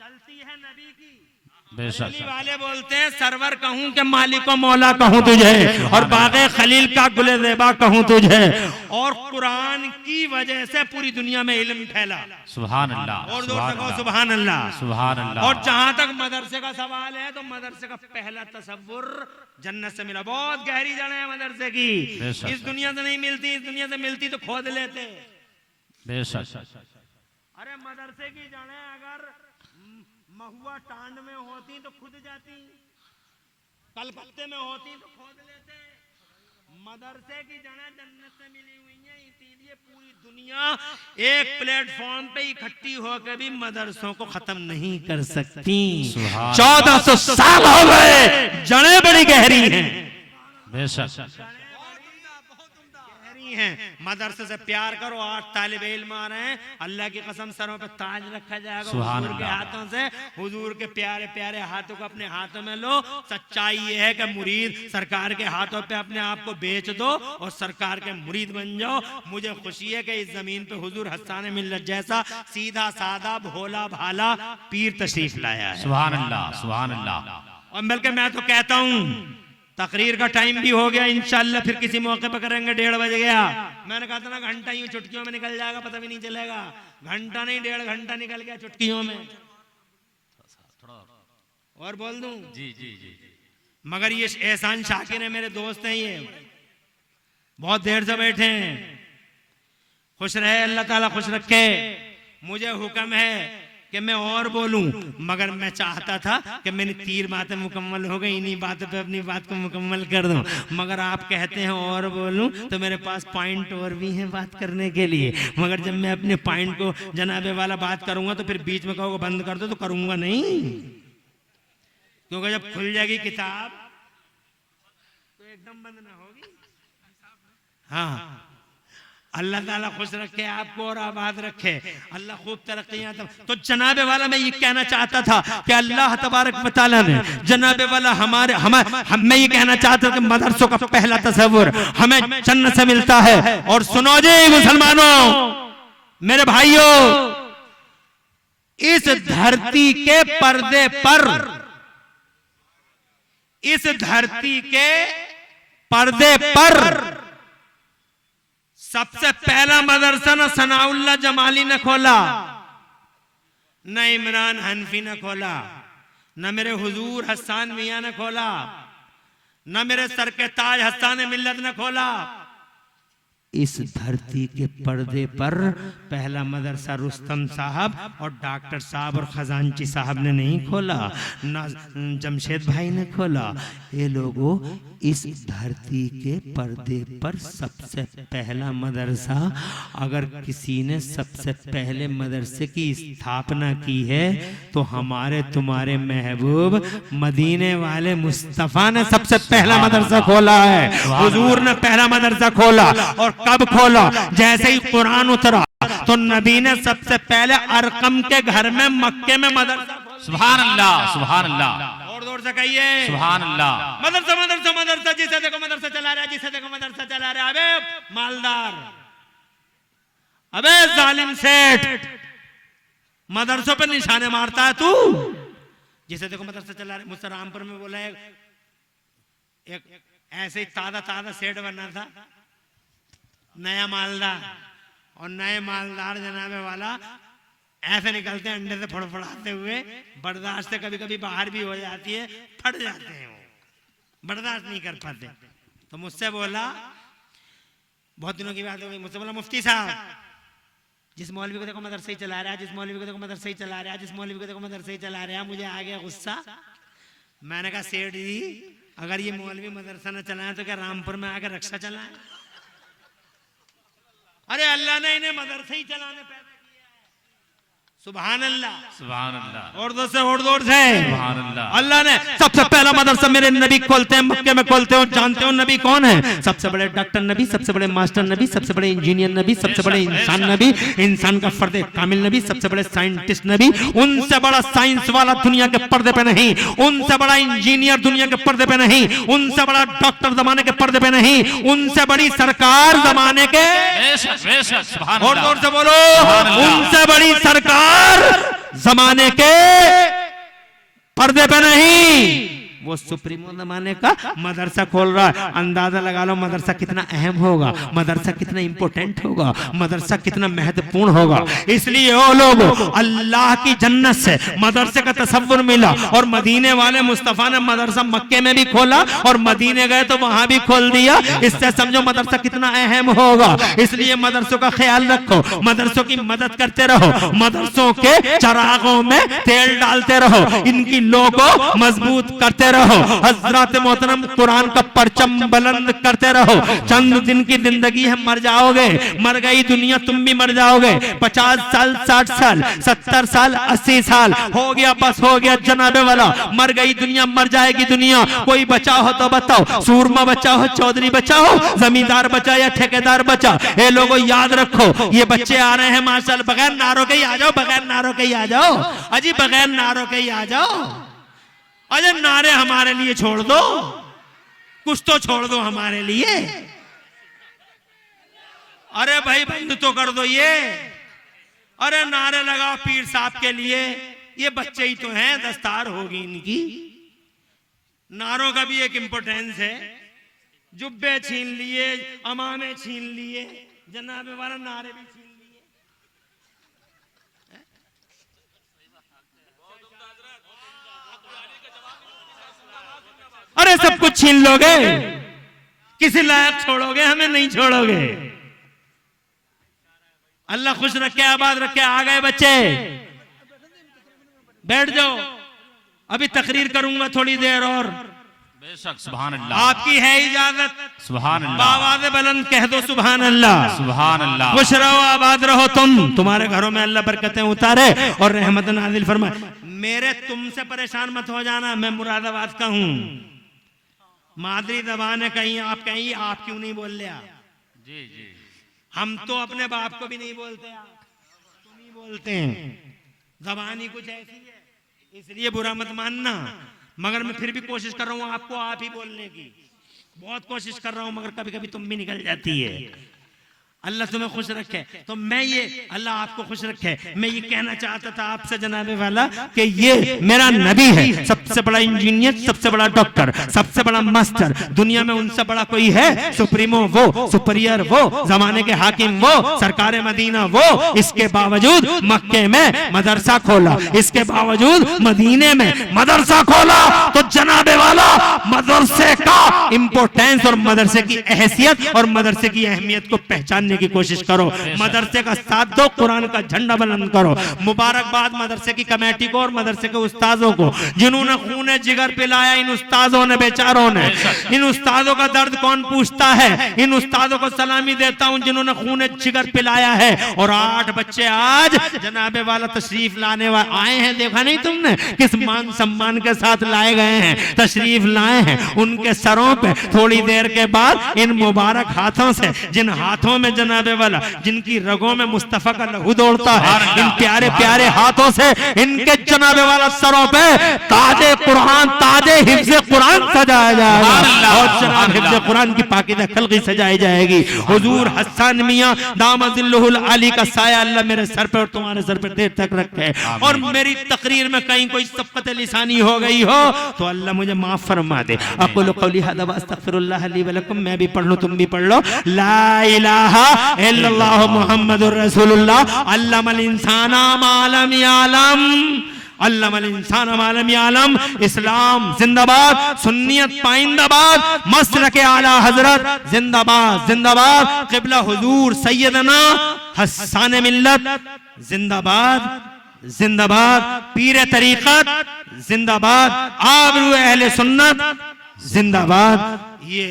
चलती है नबी की। बेशक। बरेली वाले बोलते हैं सरवर कहूं के मालिको मौला कहूं तुझे, और बागे खलील का गुले ज़ेबा कहूं तुझे। और कुरान की वजह से पूरी दुनिया में इल्म फैला। सुभान अल्लाह, और जोर से कहो सुभान अल्लाह, सुभान अल्लाह। और जहां तक मदरसे का सवाल है तो मदरसे का पहला तसव्वुर जन्नत से मिला। बहुत गहरी जड़ है मदरसे की। इस दुनिया से नहीं मिलती, इस दुनिया से मिलती तो खोद लेते। बेशक। अरे मदरसे की जड़ें अगर महुआ टांड में होती तो खुद जाती, कलकत्ते में होती तो खोद लेते, मदरसे की जड़ें जन्नत से मिली हुई हैं, इसीलिए पूरी दुनिया एक प्लेटफॉर्म पे इकट्ठी होकर भी मदरसों को खत्म नहीं कर सकती। 1400 साल हो गए, जड़ें बड़ी गहरी हैं, बेशक हैं। मदरसे से प्यार करो। 8 तालिब इल्म आ रहे हैं, अल्लाह की कसम सरों पे ताज रखा जाएगा हुजूर के हाथों से। हुजूर के प्यारे प्यारे हाथों को अपने हाथों में लो। सच्चाई ये है कि मुरीद सरकार के हाथों पे अपने आप को बेच दो और सरकार के मुरीद बन जाओ। मुझे खुशी है कि इस जमीन पे हुजूर हस्सान मिल्लत जैसा सीधा सादा भोला भाला पीर तशरीफ लाया है। सुभान अल्लाह, सुभान अल्लाह। और बल्कि मैं तो कहता हूं तकरीर का टाइम भी हो गया, इंशाल्लाह फिर किसी मौके पर करेंगे। 1:30 बज गया। मैंने कहा था ना घंटा यूं चुटकियों में निकल जाएगा, पता भी नहीं चलेगा। घंटा नहीं 1.5 घंटा निकल गया चुटकियों में। और बोल दूं जी जी जी। मगर ये एहसान शाकिर है, मेरे दोस्त हैं, ये बहुत देर से बैठे हैं। खुश रहे, अल्लाह ताला खुश रखे। मुझे हुक्म है कि मैं और बोलूं, मगर मैं चाहता था कि मेरी 3 बातें मुकम्मल हो गई, इन्हीं बातों पे अपनी बात को मुकम्मल कर दूं। मगर आप कहते हैं और बोलूं, तो मेरे पास पॉइंट और भी हैं बात करने के लिए। मगर जब मैं अपने पॉइंट को जनाबे वाला बात करूंगा तो फिर बीच में कहोगे बंद कर दो, तो करूंगा नहीं। क्योंकि जब खुल जाएगी किताब तो एकदम बंद ना होगी। हाँ, अल्लाह ताला खुश रखे आपको और आबाद रखे, अल्लाह खूब तरक्कियां। तो जनाबे वाला मैं ये कहना चाहता था कि अल्लाह तबारक व तआला ने जनाबे वाला मैं ये कहना चाहता था कि मदरसों का पहला तसव्वुर हमें जन्नत से मिलता है। और सुनो जी मुसलमानों, मेरे भाइयों, इस धरती के पर्दे पर, इस धरती के पर्दे पर सबसे पहला मदरसा न सनाउल्लाह जमाली ने खोला, न इमरान हनफी ने खोला, न मेरे हुजूर हस्सान मियां ने खोला, न मेरे सर के ताज हस्सान मिल्लत ने खोला। इस धरती के पर्दे पर पहला मदरसा रुस्तम साहब और डॉक्टर साहब और खजांची साहब ने नहीं खोला, न जमशेद भाई ने खोला। ये लोगों, इस धरती के पर्दे पर सबसे पहला मदरसा, अगर किसी ने सबसे पहले मदरसे की स्थापना की है तो हमारे तुम्हारे महबूब मदीने वाले मुस्तफा ने सबसे पहला मदरसा खोला है। हुजूर ने पहला मदरसा खोला। और कब खोला? जैसे ही कुरान उतरा तो नबी ने सबसे पहले अरकम के घर में मक्के में मदरसा। सुभान अल्लाह, सुभान अल्लाह। और जोर से कहिए सुभान अल्लाह। मदरसा मदरसा मदरसा, जिसे देखो मदरसा चला रहा है, जिसे देखो मदरसा चला रहा है। अबे मालदार, अबे जालिम सेठ, मदरसों पे निशाने मारता है तू। जिसे देखो मदरसा चला रहा है। मुझसे रामपुर में बोला एक ऐसे ही ताजा सेठ बना था, नया मालदार। और नए मालदार जनाबे वाला ऐसे निकलते हैं अंडे से फड़फड़ाते हुए, बर्दाश्त से कभी कभी बाहर भी हो जाती है, फट जाते हैं, वो बर्दाश्त नहीं कर पाते। तो मुझसे बोला, बहुत दिनों की बात हो गई, मुझसे बोला मुफ्ती साहब, जिस मौलवी को देखो मदरसा ही चला रहा है, जिस मौलवी को देखो मदरसा ही चला रहा है, जिस मौलवी को देखो मदरसा ही चला रहा है। मुझे आ गया गुस्सा। मैंने कहा सेठ जी, अगर ये मौलवी मदरसा न चलाए तो क्या रामपुर में आकर रक्षा चलाए? अरे अल्लाह ने इन्हें मदरसा ही चलाने पैदा किया है। सुभान अल्लाह, सुभान अल्लाह। और दो से और दौड़ से सुभान अल्लाह। अल्लाह ने सबसे पहला मदरसा मेरे नबी खोलते हैं, मक्के में खोलते हो। जानते हो नबी कौन है? सबसे बड़े डॉक्टर नबी, सबसे बड़े मास्टर नबी, सबसे बड़े इंजीनियर नबी, सबसे बड़े इंसान नबी, इंसान का फर्द कामिल नबी, सबसे बड़े साइंटिस्ट नबी। उनसे बड़ा साइंस वाला दुनिया के पर्दे पे नहीं, उनसे बड़ा इंजीनियर दुनिया के पर्दे पे नहीं, उनसे बड़ा डॉक्टर जमाने के पर्दे पे नहीं, उनसे बड़ी सरकार जमाने के। और जोर से बोलो, उनसे बड़ी सरकार जमाने के पर्दे पे नहीं, वो सुप्रीमो जमाने का मदरसा खोल रहा है। अंदाजा लगा लो मदरसा कितना अहम होगा, मदरसा कितना इंपॉर्टेंट होगा, मदरसा कितना महत्वपूर्ण होगा। इसलिए वो लोग, अल्लाह की जन्नत से मदरसे का तसव्वुर मिला। और मदीने वाले मुस्तफा ने मदरसा मक्के में भी खोला और मदीने गए तो वहां भी खोल दिया। इससे समझो मदरसा कितना अहम होगा। इसलिए मदरसों का ख्याल रखो, मदरसों की मदद करते रहो, मदरसों के चरागों में तेल डालते रहो, इनकी लो को मजबूत करते बढ़ते रहो, हजरत मोहतरम कुरान का परचम बुलंद करते रहो। चंद दिन की जिंदगी है, मर जाओगे, मर गई दुनिया, तुम भी मर जाओगे। 50 साल, 60 साल, 70 साल, 80 साल हो गया, बस हो गया जनाबे वाला, मर गई दुनिया, मर जाएगी दुनिया। कोई बचा हो तो बताओ, सूरमा बचा हो, चौधरी बचा हो, जमींदार बचा या ठेकेदार बचा? ये लोगों याद रखो, ये बच्चे आ रहे हैं माशाल्लाह, बगैर नारों के ही आ जाओ, बगैर नारों के ही आ जाओ, अजी बगैर नारों के ही आ जाओ। अरे नारे हमारे लिए छोड़ दो, कुछ तो छोड़ दो हमारे लिए। अरे भाई बंद तो कर दो ये। अरे नारे लगाओ पीर साहब के लिए, ये बच्चे ही तो हैं, दस्तार होगी इनकी। नारों का भी एक इंपोर्टेंस है, जुब्बे छीन लिए, अमामे छीन लिए, जनाबे वाला नारे भी छीन लिए। अरे सब कुछ छीन लोगे, किसी लायक छोड़ोगे, हमें नहीं छोड़ोगे। अल्लाह खुश रखे, आबाद रखे। आ गए बच्चे, बैठ जाओ, अभी तकरीर करूंगा थोड़ी देर और। बेशक, सुभान अल्लाह। आपकी है इजाजत, सुभान अल्लाह। आवाज़ बुलंद कह दो सुभान अल्लाह। सुभान अल्लाह। खुश रहो, आबाद रहो, तुम्हारे घरों में अल्लाह बरकतें उतारे और रहमत नाजिल फरमाए। मेरे तुमसे परेशान मत हो जाना, मैं मुरादाबाद का हूं, मादरी जबान है, कहीं आप क्यों नहीं बोल लिया? जी जी, हम तो अपने बाप को भी नहीं बोलते, तुम ही बोलते हैं। जबान ही कुछ ऐसी है, इसलिए बुरा मत मानना। मगर मैं फिर भी कोशिश कर रहा हूं आपको आप ही बोलने की, बहुत कोशिश कर रहा हूं, मगर कभी कभी तुम भी निकल जाती है। अल्लाह तुम्हें खुश रखे। तो मैं ये, अल्लाह आपको खुश रखे, मैं ये कहना चाहता था आपसे जनाबे वाला कि ये मेरा नबी है, सबसे बड़ा इंजीनियर, सबसे बड़ा डॉक्टर, सबसे बड़ा मास्टर, दुनिया में उनसे बड़ा कोई है? सुप्रीमो वो, सुपरियर वो, जमाने के हाकिम वो, सरकार मदीना वो। इसके बावजूद मक्के में मदरसा खोला, इसके बावजूद मदीने में मदरसा खोला। तो जनाबे वाला मदरसे का इंपोर्टेंस और मदरसे की हैसियत और मदरसे की अहमियत को पहचानने की कोशिश करो, मदरसे का साथ दो, कुरान का झंडा बुलंद करो। मुबारकबाद मदरसे की कमेटी को और मदरसे के उस्तादों को, जिन्होंने खून जिगर पिलाया। इन उस्तादों ने, बेचारों ने, इन उस्तादों का दर्द कौन पूछता है? इन उस्तादों को सलामी देता हूं जिन्होंने खून जिगर पिलाया है। और 8 बच्चे आज जनाबे वाला तशरीफ लाने आए हैं, देखा नहीं तुमने किस मान सम्मान के साथ लाए गए हैं, तशरीफ लाए हैं। उनके सरों पे थोड़ी देर के बाद इन मुबारक हाथों से, जिन हाथों में जनाबे वाला, जिनकी रगों में मुस्तफा का लहू दौड़ता है, इन प्यारे प्यारे हाथों से इनके जनाबे वाला सरों पे ताजे कुरान, ताजे हिफ्ज़े कुरान सजाया जाएगा और जनाब हिफ्ज़े कुरान की पाकीज़ा खल्क़ी सजाई जाएगी। हुजूर हसन मियां दामदिल्लुहुल अली का साया अल्लाह मेरे सर पे और तुम्हारे सर पे देर तक रखे। और मेरी तकरीर में कहीं कोई सबक़त लिसानी हो गई हो तो अल्लाह मुझे माफ फरमा दे। अक़ूलु क़ौली हाज़ा व अस्तग़फ़िरुल्लाह ली व लकुम। मैं भी पढ़ लूं, तुम भी पढ़ लो। ला इलाहा इल्लल्लाह मुहम्मदुर रसूलुल्लाह। अल्लमल इंसाना मा लम यअलम, अल्लमल इंसान मा लम यअलम। इस्लाम जिंदाबाद, सुन्नियत पाइंदाबाद, मसलक आला हजरत जिंदाबाद जिंदाबाद। क़िबला हुजूर सैयदना हसन मिल्लत जिंदाबाद जिंदाबाद। पीर तरीक़त जिंदाबाद, आबरू अहले सुन्नत जिंदाबाद। ये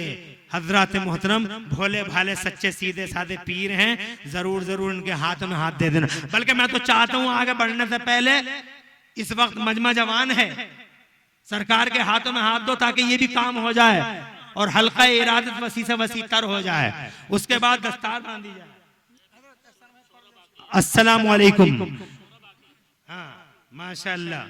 हजरत मोहतरम भोले भाले सच्चे सीधे साधे पीर हैं, जरूर जरूर इनके हाथ में हाथ दे देना। बल्कि मैं तो चाहता हूं आगे बढ़ने से पहले, इस वक्त मजमा जवान है, सरकार के हाथों में हाथ दो ताकि ये भी काम हो जाए और हल्का इरादत वसी से वसी तर हो जाए। उसके बाद दस्तार बांधी जाए। अस्सलाम वालेकुम। हाँ माशाअल्लाह।